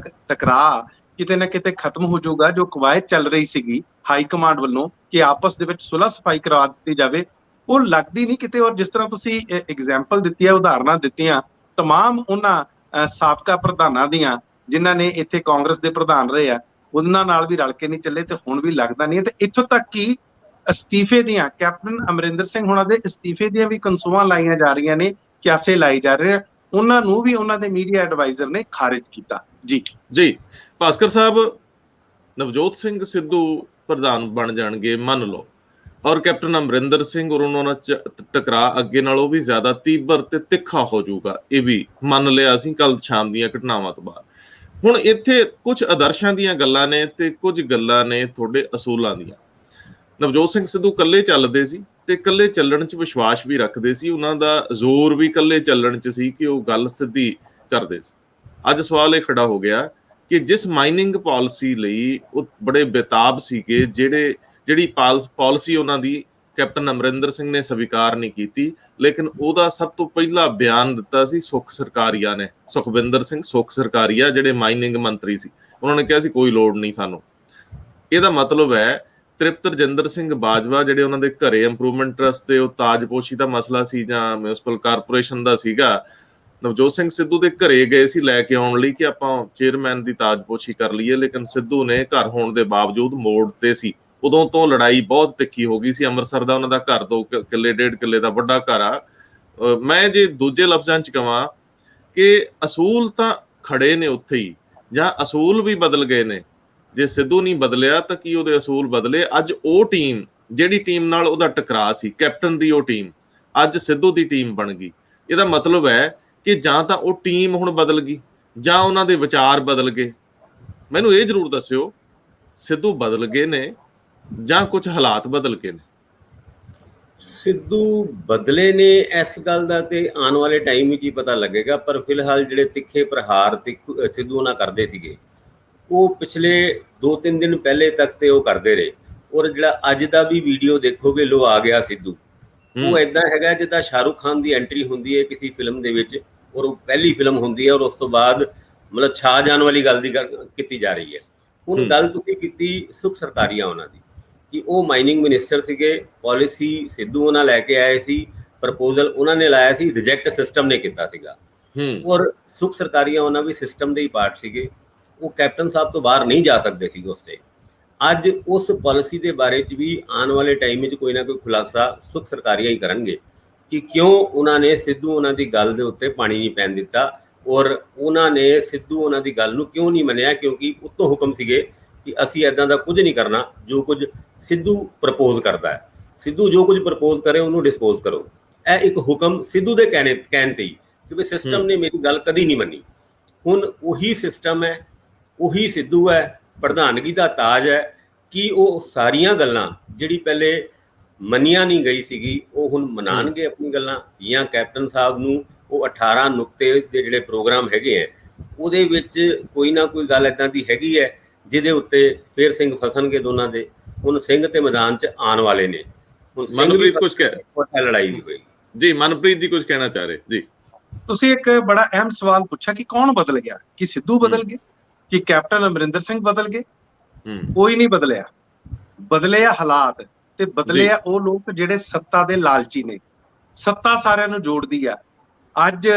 ਟਕਰਾਅ ਕਿਤੇ ਨਾ ਕਿਤੇ ਖਤਮ ਹੋ ਜਾਊਗਾ, ਜੋ ਕਵਾਇਦ ਚੱਲ ਰਹੀ ਸੀਗੀ ਹਾਈ ਕਮਾਂਡ ਵੱਲੋਂ ਕਿ ਆਪਸ ਦੇ ਵਿੱਚ ਸੁਲਹ ਸਫਾਈ ਕਰਵਾ ਦਿੱਤੀ ਜਾਵੇ, ਉਹ ਲੱਗਦੀ ਨਹੀਂ ਕਿਤੇ। ਔਰ ਜਿਸ ਤਰ੍ਹਾਂ ਤੁਸੀਂ ਐਗਜ਼ਾਮਪਲ ਦਿੱਤੀ ਹੈ, ਉਦਾਹਰਨਾਂ ਦਿੱਤੀਆਂ ਤਮਾਮ ਉਹਨਾਂ ਸਾਬਕਾ ਪ੍ਰਧਾਨਾਂ ਦੀਆਂ ਜਿਨ੍ਹਾਂ ਨੇ ਇੱਥੇ ਕਾਂਗਰਸ ਦੇ ਪ੍ਰਧਾਨ ਰਹੇ ਆ, ਉਹਨਾਂ ਨਾਲ ਵੀ ਰਲ ਕੇ ਨਹੀਂ ਚੱਲੇ ਤੇ ਹੁਣ ਵੀ ਲੱਗਦਾ ਨਹੀਂ। ਤੇ ਇੱਥੋਂ ਤੱਕ ਕਿ ਅਸਤੀਫੇ ਦੀਆਂ, ਕੈਪਟਨ ਅਮਰਿੰਦਰ ਸਿੰਘ ਹੋਣਾ ਦੇ ਅਸਤੀਫੇ ਦੀਆਂ ਵੀ ਕਨਸੂਆਂ ਲਾਈਆਂ ਜਾ ਰਹੀਆਂ ਨੇ, ਕਿਆਸੇ ਲਾਏ ਜਾ ਰਹੇ ਆ, ਉਹਨਾਂ ਨੂੰ ਵੀ ਉਹਨਾਂ ਦੇ ਮੀਡੀਆ ਐਡਵਾਈਜ਼ਰ ਨੇ ਖਾਰਿਜ ਕੀਤਾ। ਜੀ ਭਾਸਕਰ ਸਾਹਿਬ, ਨਵਜੋਤ ਸਿੰਘ ਸਿੱਧੂ ਪ੍ਰਧਾਨ ਬਣ ਜਾਣਗੇ ਮੰਨ ਲਓ, ਔਰ ਕੈਪਟਨ ਅਮਰਿੰਦਰ ਸਿੰਘ ਔਰ ਉਹਨਾਂ ਨਾਲ ਟਕਰਾਅ ਅੱਗੇ ਨਾਲੋਂ ਵੀ ਜ਼ਿਆਦਾ ਤੀਬਰ ਤੇ ਤਿੱਖਾ ਹੋ ਜਾਊਗਾ, ਇਹ ਵੀ ਮੰਨ ਲਿਆ ਅਸੀਂ ਕੱਲ ਸ਼ਾਮ ਦੀਆਂ ਘਟਨਾਵਾਂ ਤੋਂ ਬਾਅਦ। ਹੁਣ ਇੱਥੇ ਕੁਝ ਆਦਰਸ਼ਾਂ ਦੀਆਂ ਗੱਲਾਂ ਨੇ ਤੇ ਕੁਝ ਗੱਲਾਂ ਨੇ ਤੁਹਾਡੇ ਅਸੂਲਾਂ ਦੀਆਂ। ਨਵਜੋਤ ਸਿੰਘ ਸਿੱਧੂ ਇਕੱਲੇ ਚੱਲਦੇ ਸੀ ਤੇ ਇਕੱਲੇ ਚੱਲਣ 'ਚ ਵਿਸ਼ਵਾਸ ਵੀ ਰੱਖਦੇ ਸੀ, ਉਹਨਾਂ ਦਾ ਜ਼ੋਰ ਵੀ ਇਕੱਲੇ ਚੱਲਣ 'ਚ ਸੀ ਕਿ ਉਹ ਗੱਲ ਸਿੱਧੀ ਕਰਦੇ ਸੀ। ਅੱਜ ਸਵਾਲ ਇਹ ਖੜਾ ਹੋ ਗਿਆ ਕਿ ਜਿਸ ਮਾਈਨਿੰਗ ਪਾਲਿਸੀ ਲਈ ਉਹ ਬੜੇ ਬੇਤਾਬ ਸੀਗੇ, ਜਿਹੜੀ ਪਾਲਿਸੀ ਉਹਨਾਂ ਦੀ ਕੈਪਟਨ ਅਮਰਿੰਦਰ ਸਿੰਘ ਨੇ ਸਵੀਕਾਰ ਨਹੀਂ ਕੀਤੀ, ਲੇਕਿਨ ਉਹਦਾ ਸਭ ਤੋਂ ਪਹਿਲਾ ਬਿਆਨ ਦਿੱਤਾ ਸੀ ਸੁਖ ਸਰਕਾਰੀਆ ਨੇ, ਸੁਖਵਿੰਦਰ ਸਿੰਘ ਸੁਖ ਸਰਕਾਰੀਆ ਜਿਹੜੇ ਮਾਈਨਿੰਗ ਮੰਤਰੀ ਸੀ। ਉਹਨਾਂ ਨੇ ਕਿਹਾ ਸੀ ਕੋਈ ਲੋੜ ਨਹੀਂ ਸਾਨੂੰ। ਇਹਦਾ ਮਤਲਬ ਹੈ ਤ੍ਰਿਪਤ ਰਜਿੰਦਰ ਸਿੰਘ ਬਾਜਵਾ ਜਿਹੜੇ ਉਹਨਾਂ ਦੇ ਘਰੇ ਇੰਪਰੂਵਮੈਂਟ ਟਰਸਟ ਤੇ ਉਹ ਤਾਜਪੋਸ਼ੀ ਦਾ ਮਸਲਾ ਸੀ ਜਾਂ ਮਿਊਨਿਸਪਲ ਕਾਰਪੋਰੇਸ਼ਨ ਦਾ ਸੀਗਾ, ਨਵਜੋਤ ਸਿੰਘ ਸਿੱਧੂ ਦੇ ਘਰੇ ਗਏ ਸੀ ਲੈ ਕੇ ਆਉਣ ਲਈ ਕਿ ਆਪਾਂ ਚੇਅਰਮੈਨ ਦੀ ਤਾਜਪੋਸ਼ੀ ਕਰ ਲਈਏ, ਲੇਕਿਨ ਸਿੱਧੂ ਨੇ ਘਰ ਹੋਣ ਦੇ ਬਾਵਜੂਦ ਮੋੜ ਤੇ ਸੀ। ਉਦੋਂ ਤੋਂ ਲੜਾਈ ਬਹੁਤ ਤਿੱਖੀ ਹੋ ਗਈ ਸੀ। ਅੰਮ੍ਰਿਤਸਰ ਦਾ ਉਹਨਾਂ ਦਾ ਘਰ 2 ਕਿੱਲੇ 1.5 ਕਿੱਲੇ ਦਾ ਵੱਡਾ ਘਰ ਆ। ਮੈਂ ਜੇ ਦੂਜੇ ਲਫ਼ਜ਼ਾਂ 'ਚ ਕਹਾਂ ਕਿ ਅਸੂਲ ਤਾਂ ਖੜੇ ਨੇ ਉੱਥੇ ਹੀ, ਜਾਂ ਅਸੂਲ ਵੀ ਬਦਲ ਗਏ ਨੇ। ਜੇ ਸਿੱਧੂ ਨਹੀਂ ਬਦਲਿਆ ਤਾਂ ਕੀ ਉਹਦੇ ਅਸੂਲ ਬਦਲੇ? ਅੱਜ ਉਹ ਟੀਮ ਜਿਹੜੀ ਟੀਮ ਨਾਲ ਉਹਦਾ ਟਕਰਾਅ ਸੀ, ਕੈਪਟਨ ਦੀ ਉਹ ਟੀਮ ਅੱਜ ਸਿੱਧੂ ਦੀ ਟੀਮ ਬਣ ਗਈ। ਇਹਦਾ ਮਤਲਬ ਹੈ ਕਿ ਜਾਂ ਤਾਂ ਉਹ ਟੀਮ ਹੁਣ ਬਦਲ ਗਈ ਜਾਂ ਉਹਨਾਂ ਦੇ ਵਿਚਾਰ ਬਦਲ ਗਏ। ਮੈਨੂੰ ਇਹ ਜ਼ਰੂਰ ਦੱਸਿਓ, ਸਿੱਧੂ ਬਦਲ ਗਏ ਨੇ ਜਾਂ ਕੁਝ ਹਾਲਾਤ ਬਦਲ ਗਏ ਨੇ? ਸਿੱਧੂ ਬਦਲੇ ਨੇ ਇਸ ਗੱਲ ਦਾ ਤੇ ਆਉਣ ਵਾਲੇ ਟਾਈਮ ਵਿੱਚ ਹੀ ਪਤਾ ਲੱਗੇਗਾ, ਪਰ ਫਿਲਹਾਲ ਜਿਹੜੇ ਤਿੱਖੇ ਪ੍ਰਹਾਰ ਸਿੱਧੂ ਨਾਲ ਕਰਦੇ ਸੀਗੇ ਉਹ ਪਿਛਲੇ 2-3 ਦਿਨ ਪਹਿਲੇ ਤੱਕ ਤੇ ਉਹ ਕਰਦੇ ਰਹੇ। ਔਰ ਜਿਹੜਾ ਅੱਜ ਦਾ ਵੀ ਵੀਡੀਓ ਦੇਖੋਗੇ, ਲੋ ਆ ਗਿਆ ਸਿੱਧੂ, ਉਹ ਏਦਾਂ ਹੈਗਾ ਜਿੱਦਾਂ ਸ਼ਾਹਰੁਖ ਖਾਨ ਦੀ ਐਂਟਰੀ ਹੁੰਦੀ ਹੈ ਕਿਸੇ ਫਿਲਮ ਦੇ ਵਿੱਚ, ਔਰ ਉਹ ਪਹਿਲੀ ਫਿਲਮ ਹੁੰਦੀ ਹੈ ਔਰ ਉਸ ਤੋਂ ਬਾਅਦ ਮਤਲਬ ਛਾ ਜਾਣ ਵਾਲੀ ਗੱਲ ਦੀ ਕੀਤੀ ਜਾ ਰਹੀ ਹੈ। ਹੁਣ ਗੱਲ ਤੁਸੀਂ ਕੀਤੀ ਸੁਖ ਸਰਕਾਰੀਆ ਉਹਨਾਂ ਦੀ ਕਿ ਉਹ ਮਾਈਨਿੰਗ ਮਿਨਿਸਟਰ ਸੀਗੇ, ਪਾਲਿਸੀ ਸਿੱਧੂ ਉਹਨਾਂ ਲੈ ਕੇ ਆਏ ਸੀ, ਪ੍ਰਪੋਜ਼ਲ ਉਹਨਾਂ ਨੇ ਲਾਇਆ ਸੀ, ਰਿਜੈਕਟ ਸਿਸਟਮ ਨੇ ਕੀਤਾ ਸੀਗਾ। ਔਰ ਸੁਖ ਸਰਕਾਰੀਆ ਉਹਨਾਂ ਵੀ ਸਿਸਟਮ ਦੇ ਹੀ ਪਾਰਟ ਸੀਗੇ, ਉਹ ਕੈਪਟਨ ਸਾਹਿਬ ਤੋਂ ਬਾਹਰ ਨਹੀਂ ਜਾ ਸਕਦੇ ਸੀ ਉਸ ਟਾਈਮ। ਅੱਜ ਉਸ ਪਾਲਿਸੀ ਦੇ ਬਾਰੇ 'ਚ ਵੀ ਆਉਣ ਵਾਲੇ ਟਾਈਮ ਵਿੱਚ ਕੋਈ ਨਾ ਕੋਈ ਖੁਲਾਸਾ ਸੁਖ ਸਰਕਾਰੀਆ ਹੀ ਕਰਨਗੇ ਕਿ ਕਿਉਂ ਉਹਨਾਂ ਨੇ ਸਿੱਧੂ ਉਹਨਾਂ ਦੀ ਗੱਲ ਦੇ ਉੱਤੇ ਪਾਣੀ ਨਹੀਂ ਪੈਣ ਦਿੱਤਾ, ਔਰ ਉਹਨਾਂ ਨੇ ਸਿੱਧੂ ਉਹਨਾਂ ਦੀ ਗੱਲ ਨੂੰ ਕਿਉਂ ਨਹੀਂ ਮੰਨਿਆ, ਕਿਉਂਕਿ ਉੱਤੋਂ ਹੁਕਮ ਸੀਗੇ ਕਿ ਅਸੀਂ ਇੱਦਾਂ ਦਾ ਕੁਝ ਨਹੀਂ ਕਰਨਾ ਜੋ ਕੁਝ ਸਿੱਧੂ ਪ੍ਰਪੋਜ਼ ਕਰਦਾ ਹੈ। ਸਿੱਧੂ ਜੋ ਕੁਝ ਪ੍ਰਪੋਜ਼ ਕਰੇ ਉਹਨੂੰ ਡਿਸਪੋਜ਼ ਕਰੋ। ਇਹ ਇੱਕ ਹੁਕਮ ਸਿੱਧੂ ਦੇ ਕਹਿਣ ਤੇ ਹੀ, ਕਿਉਂਕਿ ਸਿਸਟਮ ਨੇ ਮੇਰੀ ਗੱਲ ਕਦੀ ਨਹੀਂ ਮੰਨੀ। ਹੁਣ ਉਹੀ ਸਿਸਟਮ ਹੈ, ਉਹੀ ਸਿੱਧੂ ਹੈ, ਪ੍ਰਧਾਨਗੀ ਦਾ ਤਾਜ ਹੈ ਕਿ ਉਹ ਸਾਰੀਆਂ ਗੱਲਾਂ ਜਿਹੜੀ ਪਹਿਲੇ ਮੰਨੀਆਂ ਨਹੀਂ ਗਈ ਸੀਗੀ ਉਹ ਹੁਣ ਮਨਾਣਗੇ ਆਪਣੀ ਗੱਲਾਂ, ਜਾਂ ਕੈਪਟਨ ਸਾਹਿਬ ਨੂੰ ਉਹ 18 ਨੁਕਤੇ ਦੇ ਜਿਹੜੇ ਪ੍ਰੋਗਰਾਮ ਹੈਗੇ ਹੈ ਉਹਦੇ ਵਿੱਚ ਕੋਈ ਨਾ ਕੋਈ ਗੱਲ ਇੱਦਾਂ ਦੀ ਹੈਗੀ ਹੈ ਜਿਹਦੇ ਉੱਤੇ ਫੇਰ ਸਿੰਘ ਫਸਣਗੇ ਦੋਨਾਂ ਦੇ। ਹੁਣ ਸਿੰਘ ਤੇ ਮੈਦਾਨ 'ਚ ਆਉਣ ਵਾਲੇ ਨੇ। ਹੁਣ ਮਨਪ੍ਰੀਤ ਕੁਝ ਕਹਿ ਲੜਾਈ ਵੀ ਹੋਏਗੀ ਜੀ। ਮਨਪ੍ਰੀਤ ਜੀ ਕੁਝ ਕਹਿਣਾ ਚਾਹ ਰਹੇ ਜੀ। ਤੁਸੀਂ ਇੱਕ ਬੜਾ ਅਹਿਮ ਸਵਾਲ ਪੁੱਛਿਆ ਕਿ ਕੌਣ ਬਦਲ ਗਿਆ, ਕਿ ਸਿੱਧੂ ਬਦਲ ਗਏ, ਕਿ ਕੈਪਟਨ ਅਮਰਿੰਦਰ ਸਿੰਘ ਬਦਲ ਗਏ? ਕੋਈ ਨਹੀਂ ਬਦਲਿਆ। ਬਦਲੇ ਆ ਹਾਲਾਤ ਤੇ ਬਦਲੇ ਆ ਉਹ ਲੋਕ ਜਿਹੜੇ ਸੱਤਾ ਦੇ ਲਾਲਚੀ ਨੇ। ਸੱਤਾ ਸਾਰਿਆਂ ਨੂੰ ਜੋੜਦੀ ਆ। ਅੱਜ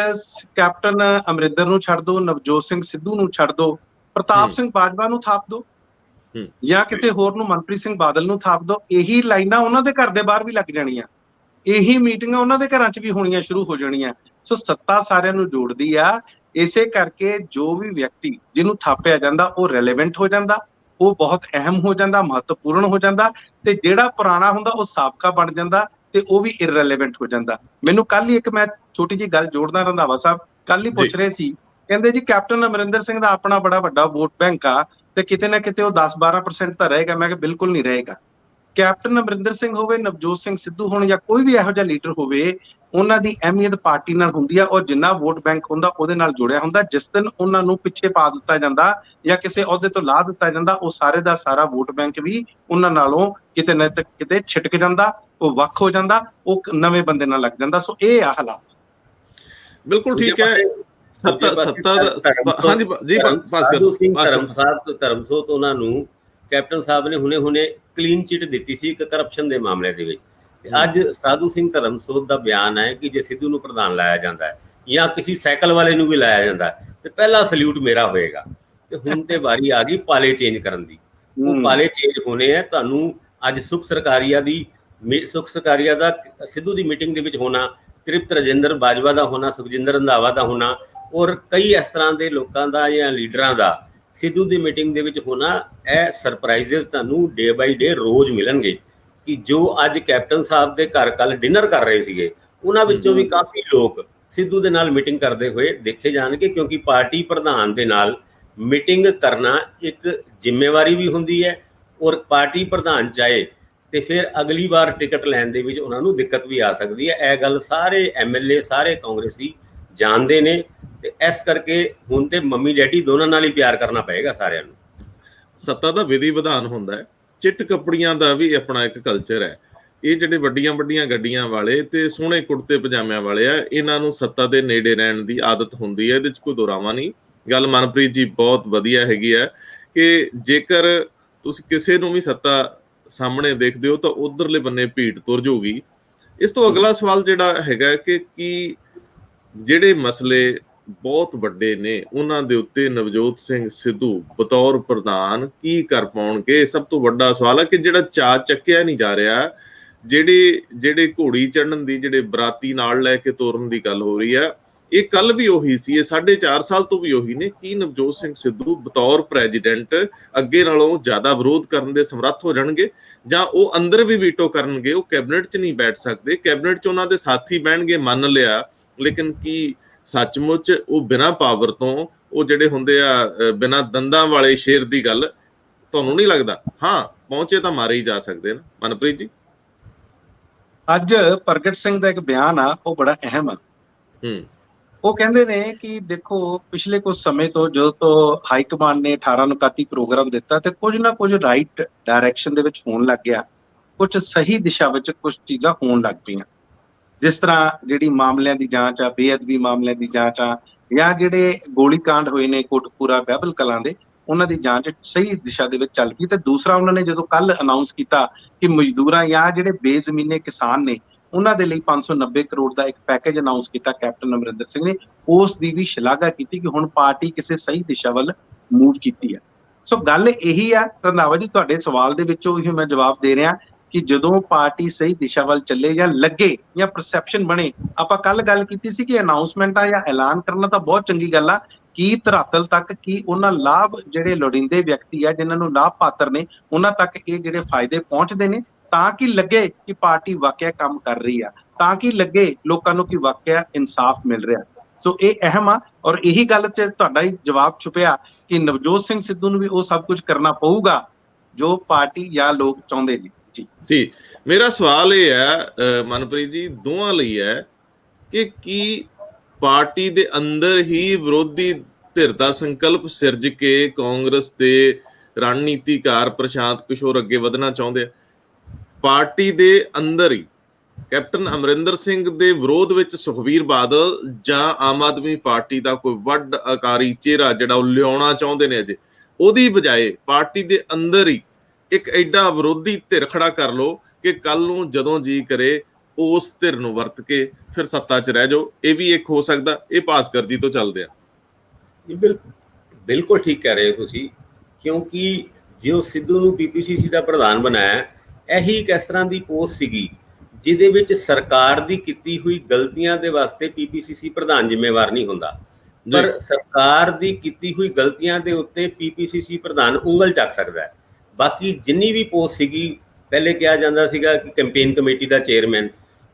ਕੈਪਟਨ ਅਮਰਿੰਦਰ ਨੂੰ ਛੱਡ ਦੋ, ਨਵਜੋਤ ਸਿੰਘ ਸਿੱਧੂ ਨੂੰ ਛੱਡ ਦੋ, ਪ੍ਰਤਾਪ ਸਿੰਘ ਬਾਜਵਾ ਨੂੰ ਥਾਪ ਦੋ, ਜਾਂ ਕਿਤੇ ਹੋਰ ਨੂੰ ਮਨਪ੍ਰੀਤ ਸਿੰਘ ਬਾਦਲ ਨੂੰ ਥਾਪ ਦੋ। ਇਹੀ ਲਾਈਨਾਂ ਉਹਨਾਂ ਦੇ ਘਰ ਦੇ ਬਾਹਰ ਵੀ ਲੱਗ ਜਾਣੀਆਂ, ਇਹੀ ਮੀਟਿੰਗਾਂ ਉਹਨਾਂ ਦੇ ਘਰਾਂ 'ਚ ਵੀ ਹੋਣੀਆਂ ਸ਼ੁਰੂ ਹੋ ਜਾਣੀਆਂ। ਸੋ ਸੱਤਾ ਸਾਰਿਆਂ ਨੂੰ ਜੋੜਦੀ ਆ। ਇਸੇ ਕਰਕੇ ਜੋ ਵੀ ਵਿਅਕਤੀ ਜਿਹਨੂੰ ਥਾਪਿਆ ਜਾਂਦਾ ਉਹ ਰੈਲੇਵੈਂਟ ਹੋ ਜਾਂਦਾ, ਉਹ ਬਹੁਤ ਅਹਿਮ ਹੋ ਜਾਂਦਾ, ਮਹੱਤਵਪੂਰਨ ਹੋ ਜਾਂਦਾ, ਤੇ ਜਿਹੜਾ ਪੁਰਾਣਾ ਹੁੰਦਾ ਉਹ ਸਾਬਕਾ ਬਣ ਜਾਂਦਾ ਤੇ ਉਹ ਵੀ ਇਰਰੈਲੇਵੈਂਟ ਹੋ ਜਾਂਦਾ। ਮੈਨੂੰ ਕੱਲ ਹੀ ਇੱਕ ਮੈਂ ਛੋਟੀ ਜਿਹੀ ਗੱਲ ਜੋੜਦਾ, ਰੰਧਾਵਾ ਸਾਹਿਬ ਕੱਲ ਹੀ ਪੁੱਛ ਰਹੇ ਸੀ, ਕਹਿੰਦੇ ਜੀ ਕੈਪਟਨ ਅਮਰਿੰਦਰ ਸਿੰਘ ਦਾ ਆਪਣਾ ਬੜਾ ਵੱਡਾ ਵੋਟ ਬੈਂਕ ਆ ਤੇ ਕਿਤੇ ਨਾ ਕਿਤੇ ਉਹ 10-12% ਤਾਂ ਰਹੇਗਾ। ਮੈਂ ਕਿਹਾ ਬਿਲਕੁਲ ਨਹੀਂ ਰਹੇਗਾ। ਕੈਪਟਨ ਅਮਰਿੰਦਰ ਸਿੰਘ ਹੋਵੇ, ਨਵਜੋਤ ਸਿੰਘ ਸਿੱਧੂ ਹੋਣ, ਜਾਂ ਕੋਈ ਵੀ ਇਹੋ ਜਿਹਾ ਲੀਡਰ ਹੋਵੇ, ਉਹਨਾਂ ਦੀ ਅਹਿਮੀਅਤ ਪਾਰਟੀ ਨਾਲ ਹੁੰਦੀ ਆ, ਔਰ ਜਿੰਨਾ ਵੋਟ ਬੈਂਕ ਹੁੰਦਾ ਉਹਦੇ ਨਾਲ ਜੁੜਿਆ ਹੁੰਦਾ। ਜਿਸ ਦਿਨ ਉਹਨਾਂ ਨੂੰ ਪਿੱਛੇ ਪਾ ਦਿੱਤਾ ਜਾਂਦਾ ਜਾਂ ਕਿਸੇ ਅਹੁਦੇ ਤੋਂ ਲਾ ਦਿੱਤਾ ਜਾਂਦਾ, ਉਹ ਸਾਰੇ ਦਾ ਸਾਰਾ ਵੋਟ ਬੈਂਕ ਵੀ ਉਹਨਾਂ ਨਾਲੋਂ ਕਿਤੇ ਨਾ ਕਿਤੇ ਛਿਟਕ ਜਾਂਦਾ, ਉਹ ਵੱਖ ਹੋ ਜਾਂਦਾ, ਉਹ ਨਵੇਂ ਬੰਦੇ ਨਾਲ ਲੱਗ ਜਾਂਦਾ। ਸੋ ਇਹ ਆ ਹਾਲਾਤ। ਬਿਲਕੁਲ ਠੀਕ ਹੈ। ਹਾਂਜੀ ਜੀ, ਸਾਧੂ ਸਿੰਘ ਧਰਮਸੋਤ ਉਹਨਾਂ ਨੂੰ ਕੈਪਟਨ ਸਾਹਿਬ ਨੇ ਹੁਣੇ ਕਲੀਨ ਚਿੱਟ ਦਿੱਤੀ ਸੀ ਇੱਕ ਕਰਪਸ਼ਨ ਦੇ ਮਾਮਲੇ ਦੇ ਵਿੱਚ। ਅੱਜ ਸਾਧੂ ਸਿੰਘ ਧਰਮਸੋਤ ਦਾ ਬਿਆਨ ਹੈ ਕਿ ਜੇ ਸਿੱਧੂ ਨੂੰ ਪ੍ਰਧਾਨ ਲਾਇਆ ਜਾਂਦਾ ਹੈ ਜਾਂ ਕਿਸੇ ਸਾਈਕਲ ਵਾਲੇ ਨੂੰ ਵੀ ਲਾਇਆ ਜਾਂਦਾ ਤੇ ਪਹਿਲਾ ਸਲੂਟ ਮੇਰਾ ਹੋਏਗਾ। ਤੇ ਹੁਣ ਤੇ ਵਾਰੀ ਆ ਗਈ ਪਾਲੇ ਚੇਂਜ ਕਰਨ ਦੀ। ਉਹ ਪਾਲੇ ਚੇਂਜ ਹੋਣੇ ਹੈ। ਤੁਹਾਨੂੰ ਅੱਜ ਸੁਖ ਸਰਕਾਰੀਆ ਦਾ ਸਿੱਧੂ ਦੀ ਮੀਟਿੰਗ ਦੇ ਵਿੱਚ ਹੋਣਾ, ਤ੍ਰਿਪਤ ਰਜਿੰਦਰ ਬਾਜਵਾ ਦਾ ਹੋਣਾ, ਸੁਖਜਿੰਦਰ ਰੰਧਾਵਾ ਦਾ ਹੋਣਾ, ਔਰ ਕਈ ਇਸ ਤਰ੍ਹਾਂ ਦੇ ਲੋਕਾਂ ਦਾ ਜਾਂ ਲੀਡਰਾਂ ਦਾ ਸਿੱਧੂ ਦੀ ਮੀਟਿੰਗ ਦੇ ਵਿੱਚ ਹੋਣਾ। ਇਹ ਸਰਪ੍ਰਾਈਜ਼ਸ ਤੁਹਾਨੂੰ ਡੇ ਬਾਈ ਡੇ ਰੋਜ਼ ਮਿਲਣਗੇ ਕਿ ਜੋ ਅੱਜ ਕੈਪਟਨ ਸਾਹਿਬ ਦੇ ਘਰ ਕੱਲ ਡਿਨਰ ਕਰ ਰਹੇ ਸੀਗੇ, ਉਹਨਾਂ ਵਿੱਚੋਂ ਵੀ ਕਾਫੀ ਲੋਕ ਸਿੱਧੂ ਦੇ ਨਾਲ ਮੀਟਿੰਗ ਕਰਦੇ ਹੋਏ ਦੇਖੇ ਜਾਣਗੇ। ਕਿਉਂਕਿ ਪਾਰਟੀ ਪ੍ਰਧਾਨ ਦੇ ਨਾਲ ਮੀਟਿੰਗ ਕਰਨਾ ਇੱਕ ਜ਼ਿੰਮੇਵਾਰੀ ਵੀ ਹੁੰਦੀ ਹੈ, ਔਰ ਪਾਰਟੀ ਪ੍ਰਧਾਨ ਚਾਹੇ ਤੇ ਫਿਰ ਅਗਲੀ ਵਾਰ ਟਿਕਟ ਲੈਣ ਦੇ ਵਿੱਚ ਉਹਨਾਂ ਨੂੰ ਦਿੱਕਤ ਵੀ ਆ ਸਕਦੀ ਹੈ। ਇਹ ਗੱਲ ਸਾਰੇ MLA ਸਾਰੇ ਕਾਂਗਰਸੀ ਜਾਣਦੇ ਨੇ। ਤੇ ਇਸ ਕਰਕੇ ਹੁਣ ਤੇ ਮੰਮੀ ਡੈਡੀ ਦੋਨਾਂ ਨਾਲ ਹੀ ਪਿਆਰ ਕਰਨਾ ਪਏਗਾ ਸਾਰਿਆਂ ਨੂੰ। ਸੱਤਾ ਦਾ ਵਿਧੀ ਵਿਧਾਨ ਹੁੰਦਾ ਹੈ, ਚਿੱਟ ਕੱਪੜੀਆਂ ਦਾ ਵੀ ਆਪਣਾ ਇੱਕ ਕਲਚਰ ਹੈ। ਇਹ ਜਿਹੜੇ ਵੱਡੀਆਂ ਵੱਡੀਆਂ ਗੱਡੀਆਂ ਵਾਲੇ ਤੇ ਸੋਹਣੇ ਕੁੜਤੇ ਪਜਾਮਿਆਂ ਵਾਲੇ ਆ, ਇਹਨਾਂ ਨੂੰ ਸੱਤਾ ਦੇ ਨੇੜੇ ਰਹਿਣ ਦੀ ਆਦਤ ਹੁੰਦੀ ਹੈ। ਇਹਦੇ 'ਚ ਕੋਈ ਦੋਰਾਵਾ ਨਹੀਂ। ਗੱਲ ਮਨਪ੍ਰੀਤ ਜੀ ਬਹੁਤ ਵਧੀਆ ਹੈਗੀ ਹੈ ਕਿ ਜੇਕਰ ਤੁਸੀਂ ਕਿਸੇ ਨੂੰ ਵੀ ਸੱਤਾ ਸਾਹਮਣੇ ਦੇਖਦੇ ਹੋ ਤਾਂ ਉਧਰਲੇ ਬੰਨੇ ਭੀੜ ਤੁਰ ਜਾਊਗੀ। ਇਸ ਤੋਂ ਅਗਲਾ ਸਵਾਲ ਜਿਹੜਾ ਹੈਗਾ ਕਿ ਕੀ ਜਿਹੜੇ ਮਸਲੇ ਬਹੁਤ ਵੱਡੇ ਨੇ ਉਹਨਾਂ ਦੇ ਉੱਤੇ ਨਵਜੋਤ ਸਿੰਘ ਸਿੱਧੂ ਬਤੌਰ ਪ੍ਰਧਾਨ ਕੀ ਕਰ ਪਾਉਣਗੇ? ਸਭ ਤੋਂ ਵੱਡਾ ਸਵਾਲ ਹੈ ਕਿ ਜਿਹੜਾ ਚਾਅ ਚੱਕਿਆ ਨਹੀਂ ਜਾ ਰਿਹਾ, ਜਿਹੜੇ ਘੋੜੀ ਚੜ੍ਹਨ ਦੀ, ਜਿਹੜੇ ਬਰਾਤੀ ਨਾਲ ਲੈ ਕੇ ਤੋਰਨ ਦੀ ਗੱਲ ਹੋ ਰਹੀ ਹੈ, ਇਹ ਕੱਲ ਵੀ ਉਹੀ ਸੀ, ਇਹ 4.5 ਸਾਲ ਤੋਂ ਵੀ ਉਹੀ ਨੇ। ਕੀ ਨਵਜੋਤ ਸਿੰਘ ਸਿੱਧੂ ਬਤੌਰ ਪ੍ਰੈਜ਼ੀਡੈਂਟ ਅੱਗੇ ਨਾਲੋਂ ਜ਼ਿਆਦਾ ਵਿਰੋਧ ਕਰਨ ਦੇ ਸਮਰੱਥ ਹੋ ਜਾਣਗੇ, ਜਾਂ ਉਹ ਅੰਦਰ ਵੀ ਵੀਟੋ ਕਰਨਗੇ? ਉਹ ਕੈਬਨਿਟ 'ਚ ਨਹੀਂ ਬੈਠ ਸਕਦੇ, ਕੈਬਨਿਟ 'ਚ ਉਹਨਾਂ ਦੇ ਸਾਥੀ ਬਹਿਣਗੇ ਮੰਨ ਲਿਆ, ਲੇਕਿਨ ਕੀ ਸੱਚਮੁੱਚ ਉਹ ਬਿਨਾਂ ਪਾਵਰ ਤੋਂ, ਉਹ ਜਿਹੜੇ ਹੁੰਦੇ ਆ ਬਿਨਾਂ ਦੰਦਾਂ ਵਾਲੇ ਸ਼ੇਰ ਦੀ ਗੱਲ ਤੁਹਾਨੂੰ ਨਹੀਂ ਲੱਗਦਾ? ਹਾਂ, ਪਹੁੰਚੇ ਤਾਂ ਮਾਰੇ ਹੀ ਜਾ ਸਕਦੇ ਨਾ। ਮਨਪ੍ਰੀਤ ਜੀ, ਅੱਜ ਪ੍ਰਗਟ ਸਿੰਘ ਦਾ ਇੱਕ ਬਿਆਨ ਆ, ਉਹ ਬੜਾ ਅਹਿਮ ਆ। ਉਹ ਕਹਿੰਦੇ ਨੇ ਕਿ ਦੇਖੋ, ਪਿਛਲੇ ਕੁਝ ਸਮੇਂ ਤੋਂ ਜਦੋਂ ਤੋਂ ਹਾਈ ਕਮਾਂਡ ਨੇ 18 ਨੂੰ 31 ਪ੍ਰੋਗਰਾਮ ਦਿੱਤਾ ਤੇ ਕੁਝ ਨਾ ਕੁਝ ਰਾਈਟ ਡਾਇਰੈਕਸ਼ਨ ਦੇ ਵਿੱਚ ਹੋਣ ਲੱਗ ਗਿਆ, ਕੁਝ ਸਹੀ ਦਿਸ਼ਾ ਵਿੱਚ ਕੁਝ ਚੀਜ਼ਾਂ ਹੋਣ ਲੱਗ ਪਈਆਂ। ਜਿਸ ਤਰ੍ਹਾਂ ਜਿਹੜੀ ਮਾਮਲਿਆਂ ਦੀ ਜਾਂਚ ਆ, ਬੇਅਦਬੀ ਮਾਮਲਿਆਂ ਦੀ ਜਾਂਚ ਆ, ਜਾਂ ਜਿਹੜੇ ਗੋਲੀकांड ਹੋਏ ਨੇ ਕੋਟਕਪੂਰਾ ਬਹਿਬਲ ਕਲਾਂ ਦੇ, ਉਹਨਾਂ ਦੀ ਜਾਂਚ ਸਹੀ ਦਿਸ਼ਾ ਦੇ ਵਿੱਚ ਚੱਲ ਪਈ। ਤੇ ਦੂਸਰਾ, ਉਹਨਾਂ ਨੇ ਜਦੋਂ ਕੱਲ ਅਨਾਉਂਸ ਕੀਤਾ ਕਿ ਮਜ਼ਦੂਰਾਂ ਜਾਂ ਜਿਹੜੇ ਬੇਜ਼ਮੀਨੇ ਕਿਸਾਨ ਨੇ ਉਹਨਾਂ ਦੇ ਲਈ 590 ਕਰੋੜ ਦਾ ਇੱਕ ਪੈਕੇਜ ਅਨਾਉਂਸ ਕੀਤਾ ਕੈਪਟਨ ਅਮਰਿੰਦਰ ਸਿੰਘ ਨੇ, ਉਸ ਦੀ ਵੀ ਸ਼ਲਾਘਾ ਕੀਤੀ ਕਿ ਹੁਣ ਪਾਰਟੀ ਕਿਸੇ ਸਹੀ ਦਿਸ਼ਾ ਵੱਲ ਮੂਵ ਕੀਤੀ ਹੈ। ਸੋ ਗੱਲ ਇਹੀ ਆ ਰੰਧਾਵਾ ਜੀ, ਤੁਹਾਡੇ ਸਵਾਲ ਦੇ ਵਿੱਚੋਂ ਹੀ ਮੈਂ ਜਵਾਬ ਦੇ ਰਿਹਾ ਕਿ ਜਦੋਂ ਪਾਰਟੀ ਸਹੀ ਦਿਸ਼ਾ ਵੱਲ ਚੱਲੇ ਜਾਂ ਲੱਗੇ ਜਾਂ ਪਰਸੈਪਸ਼ਨ ਬਣੇ। ਆਪਾਂ ਕੱਲ ਗੱਲ ਕੀਤੀ ਸੀ ਕਿ ਅਨਾਉਂਸਮੈਂਟ ਆ ਜਾਂ ਐਲਾਨ ਕਰਨਾ ਤਾਂ ਬਹੁਤ ਚੰਗੀ ਗੱਲ ਆ, ਕੀ ਧਰਾਤਲ ਤੱਕ ਕੀ ਉਹਨਾਂ ਲਾਭ, ਜਿਹੜੇ ਲੋੜੀਂਦੇ ਵਿਅਕਤੀ ਆ ਜਿਨ੍ਹਾਂ ਨੂੰ ਲਾਭ ਪਾਤਰ ਨੇ, ਉਹਨਾਂ ਤੱਕ ਇਹ ਜਿਹੜੇ ਫਾਇਦੇ ਪਹੁੰਚਦੇ ਨੇ, ਤਾਂ ਕਿ ਲੱਗੇ ਕਿ ਪਾਰਟੀ ਵਾਕਿਆ ਕੰਮ ਕਰ ਰਹੀ ਆ, ਤਾਂ ਕਿ ਲੱਗੇ ਲੋਕਾਂ ਨੂੰ ਕਿ ਵਾਕਿਆ ਇਨਸਾਫ ਮਿਲ ਰਿਹਾ। ਸੋ ਇਹ ਅਹਿਮ ਆ, ਔਰ ਇਹੀ ਗੱਲ 'ਚ ਤੁਹਾਡਾ ਹੀ ਜਵਾਬ ਛੁਪਿਆ ਕਿ ਨਵਜੋਤ ਸਿੰਘ ਸਿੱਧੂ ਨੂੰ ਵੀ ਉਹ ਸਭ ਕੁਝ ਕਰਨਾ ਪਊਗਾ ਜੋ ਪਾਰਟੀ ਜਾਂ ਲੋਕ ਚਾਹੁੰਦੇ ਨੇ। ਜੀ, ਮੇਰਾ ਸਵਾਲ ਇਹ ਹੈ ਮਨਪ੍ਰੀਤ ਜੀ, ਦੋਵਾਂ ਲਈ ਹੈ ਕਿ ਕੀ ਪਾਰਟੀ ਦੇ ਅੰਦਰ ਹੀ ਵਿਰੋਧੀ ਧਿਰ ਦਾ ਸੰਕਲਪ ਸਿਰਜ ਕੇ ਕਾਂਗਰਸ ਦੇ ਰਣਨੀਤੀਕਾਰ ਪ੍ਰਸ਼ਾਂਤ ਕਿਸ਼ੋਰ ਅੱਗੇ ਵਧਣਾ ਚਾਹੁੰਦੇ ਆ? ਪਾਰਟੀ ਦੇ ਅੰਦਰ ਹੀ ਕੈਪਟਨ ਅਮਰਿੰਦਰ ਸਿੰਘ ਦੇ ਵਿਰੋਧ ਵਿੱਚ ਸੁਖਬੀਰ ਬਾਦਲ ਜਾਂ ਆਮ ਆਦਮੀ ਪਾਰਟੀ ਦਾ ਕੋਈ ਵੱਡ ਆਕਾਰੀ ਚਿਹਰਾ ਜਿਹੜਾ ਉਹ ਲਿਆਉਣਾ ਚਾਹੁੰਦੇ ਨੇ, ਅਜੇ ਉਹਦੀ ਬਜਾਏ ਪਾਰਟੀ ਦੇ ਅੰਦਰ ਹੀ ਇੱਕ ਐਡਾ ਵਿਰੋਧੀ ਧਿਰ ਖੜਾ ਕਰ ਲਓ ਕਿ ਕੱਲ ਨੂੰ ਜਦੋਂ ਜੀ ਕਰੇ ਉਸ ਧਿਰ ਨੂੰ ਵਰਤ ਕੇ ਫਿਰ ਸੱਤਾ 'ਚ ਰਹਿ ਜਾਓ? ਇਹ ਵੀ ਇੱਕ ਹੋ ਸਕਦਾ। ਇਹ ਭਾਸਕਰ ਜੀ ਤੋਂ ਚੱਲਦੇ ਆ। ਬਿਲਕੁਲ ਠੀਕ ਕਹਿ ਰਹੇ ਹੋ ਤੁਸੀਂ, ਕਿਉਂਕਿ ਜੋ ਸਿੱਧੂ ਨੂੰ PPCC ਦਾ ਪ੍ਰਧਾਨ ਬਣਾਇਆ, ਇਹੀ ਇੱਕ ਇਸ ਤਰ੍ਹਾਂ ਦੀ ਪੋਸਟ ਸੀਗੀ ਜਿਹਦੇ ਵਿੱਚ ਸਰਕਾਰ ਦੀ ਕੀਤੀ ਹੋਈ ਗਲਤੀਆਂ ਦੇ ਵਾਸਤੇ PPCC ਪ੍ਰਧਾਨ ਜ਼ਿੰਮੇਵਾਰ ਨਹੀਂ ਹੁੰਦਾ, ਪਰ ਸਰਕਾਰ ਦੀ ਕੀਤੀ ਹੋਈ ਗਲਤੀਆਂ ਦੇ ਉੱਤੇ PPCC ਪ੍ਰਧਾਨ ਉਂਗਲ ਚੱਕ ਸਕਦਾ ਹੈ। ਬਾਕੀ ਜਿੰਨੀ ਵੀ ਪੋਸਟ ਸੀਗੀ, ਪਹਿਲੇ ਕਿਹਾ ਜਾਂਦਾ ਸੀਗਾ ਕਿ ਕੈਂਪੇਨ ਕਮੇਟੀ ਦਾ ਚੇਅਰਮੈਨ,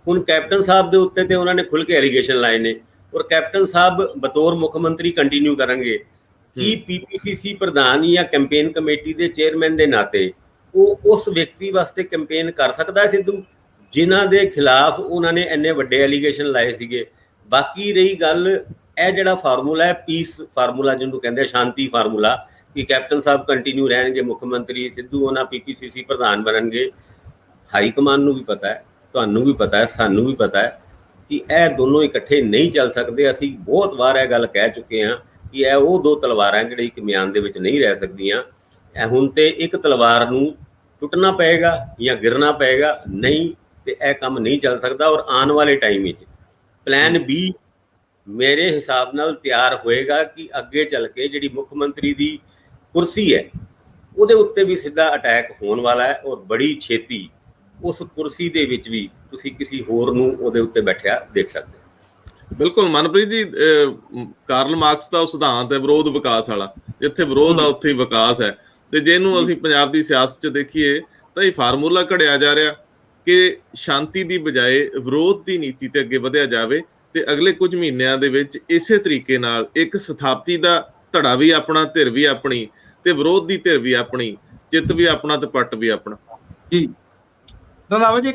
ਹੁਣ ਕੈਪਟਨ ਸਾਹਿਬ ਦੇ ਉੱਤੇ ਤੇ ਉਹਨਾਂ ਨੇ ਖੁੱਲ੍ਹ ਕੇ ਐਲੀਗੇਸ਼ਨ ਲਾਏ ਨੇ, ਔਰ ਕੈਪਟਨ ਸਾਹਿਬ ਬਤੌਰ ਮੁੱਖ ਮੰਤਰੀ ਕੰਟੀਨਿਊ ਕਰਨਗੇ। ਕੀ PPCC ਪ੍ਰਧਾਨ ਜਾਂ ਕੈਂਪੇਨ ਕਮੇਟੀ ਦੇ ਚੇਅਰਮੈਨ ਦੇ ਨਾਤੇ ਉਹ ਉਸ ਵਿਅਕਤੀ ਵਾਸਤੇ ਕੈਂਪੇਨ ਕਰ ਸਕਦਾ ਹੈ ਸਿੱਧੂ ਜਿਨ੍ਹਾਂ ਦੇ ਖਿਲਾਫ ਉਹਨਾਂ ਨੇ ਇੰਨੇ ਵੱਡੇ ਐਲੀਗੇਸ਼ਨ ਲਾਏ ਸੀਗੇ। ਬਾਕੀ ਰਹੀ ਗੱਲ, ਇਹ ਜਿਹੜਾ ਫਾਰਮੂਲਾ ਹੈ ਪੀਸ ਫਾਰਮੂਲਾ ਜਿਹਨੂੰ ਕਹਿੰਦੇ ਸ਼ਾਂਤੀ ਫਾਰਮੂਲਾ, ਕਿ ਕੈਪਟਨ ਸਾਹਿਬ ਕੰਟੀਨਿਊ ਰਹਿਣਗੇ ਮੁੱਖ ਮੰਤਰੀ, ਸਿੱਧੂ ਉਹਨਾਂ PPCC ਪ੍ਰਧਾਨ ਬਣਨਗੇ। ਹਾਈ ਕਮਾਨ ਨੂੰ ਵੀ ਪਤਾ ਹੈ, ਤੁਹਾਨੂੰ ਵੀ ਪਤਾ ਹੈ, ਸਾਨੂੰ ਵੀ ਪਤਾ ਹੈ ਕਿ ਇਹ ਦੋਨੋਂ ਇਕੱਠੇ ਨਹੀਂ ਚੱਲ ਸਕਦੇ। ਅਸੀਂ ਬਹੁਤ ਵਾਰ ਇਹ ਗੱਲ ਕਹਿ ਚੁੱਕੇ ਹਾਂ ਕਿ ਇਹ ਉਹ ਦੋ ਤਲਵਾਰਾਂ ਜਿਹੜੇ ਇੱਕ ਮਿਆਨ ਦੇ ਵਿੱਚ ਨਹੀਂ ਰਹਿ ਸਕਦੀਆਂ। ਇਹ ਹੁਣ ਤੇ ਇੱਕ ਤਲਵਾਰ ਨੂੰ ਟੁੱਟਣਾ ਪਏਗਾ ਜਾਂ ਗਿਰਨਾ ਪਏਗਾ, ਨਹੀਂ ਤੇ ਇਹ ਕੰਮ ਨਹੀਂ ਚੱਲ ਸਕਦਾ। ਔਰ ਆਉਣ ਵਾਲੇ ਟਾਈਮ ਵਿੱਚ ਪਲਾਨ B ਮੇਰੇ ਹਿਸਾਬ ਨਾਲ ਤਿਆਰ ਹੋਏਗਾ ਕਿ ਅੱਗੇ ਚੱਲ ਕੇ ਜਿਹੜੀ ਮੁੱਖ ਮੰਤਰੀ ਦੀ ਕੁਰਸੀ ਹੈ ਉਹਦੇ ਉੱਤੇ ਵੀ ਸਿੱਧਾ ਅਟੈਕ ਹੋਣ ਵਾਲਾ ਹੈ, ਔਰ ਬੜੀ ਛੇਤੀ ਉਸ ਕੁਰਸੀ ਦੇ ਵਿੱਚ ਵੀ ਤੁਸੀਂ ਕਿਸੇ ਹੋਰ ਨੂੰ ਉਹਦੇ ਉੱਤੇ ਬੈਠਿਆ ਦੇਖ ਸਕਦੇ ਹੋ। ਬਿਲਕੁਲ ਮਨਪ੍ਰੀਤ ਜੀ, ਕਾਰਲ ਮਾਰਕਸ ਦਾ ਉਹ ਸਿਧਾਂਤ ਹੈ ਵਿਰੋਧ ਵਿਕਾਸ ਵਾਲਾ, ਜਿੱਥੇ ਵਿਰੋਧ ਆ ਉੱਥੇ ਹੀ ਵਿਕਾਸ ਹੈ। ਤੇ ਜੇ ਇਹਨੂੰ ਅਸੀਂ ਪੰਜਾਬ ਦੀ ਸਿਆਸਤ 'ਚ ਦੇਖੀਏ ਤਾਂ ਇਹ ਫਾਰਮੂਲਾ ਘੜਿਆ ਜਾ ਰਿਹਾ ਕਿ ਸ਼ਾਂਤੀ ਦੀ ਬਜਾਏ ਵਿਰੋਧ ਦੀ ਨੀਤੀ ਤੇ ਅੱਗੇ ਵਧਿਆ ਜਾਵੇ, ਤੇ ਅਗਲੇ ਕੁਝ ਮਹੀਨਿਆਂ ਦੇ ਵਿੱਚ ਇਸੇ ਤਰੀਕੇ ਨਾਲ ਇੱਕ ਸਥਾਪਤੀ ਦਾ ਧੜਾ ਵੀ ਆਪਣਾ, ਧਿਰ ਵੀ ਆਪਣੀ, ਤੇ ਵਿਰੋਧ ਦੀ ਧਿਰ ਵੀ ਆਪਣੀ, ਚਿੱਤ ਵੀ ਆਪਣਾ ਤੇ ਪੱਟ ਵੀ ਆਪਣਾ। ਜੀ ਰੰਧਾਵਾ ਜੀ,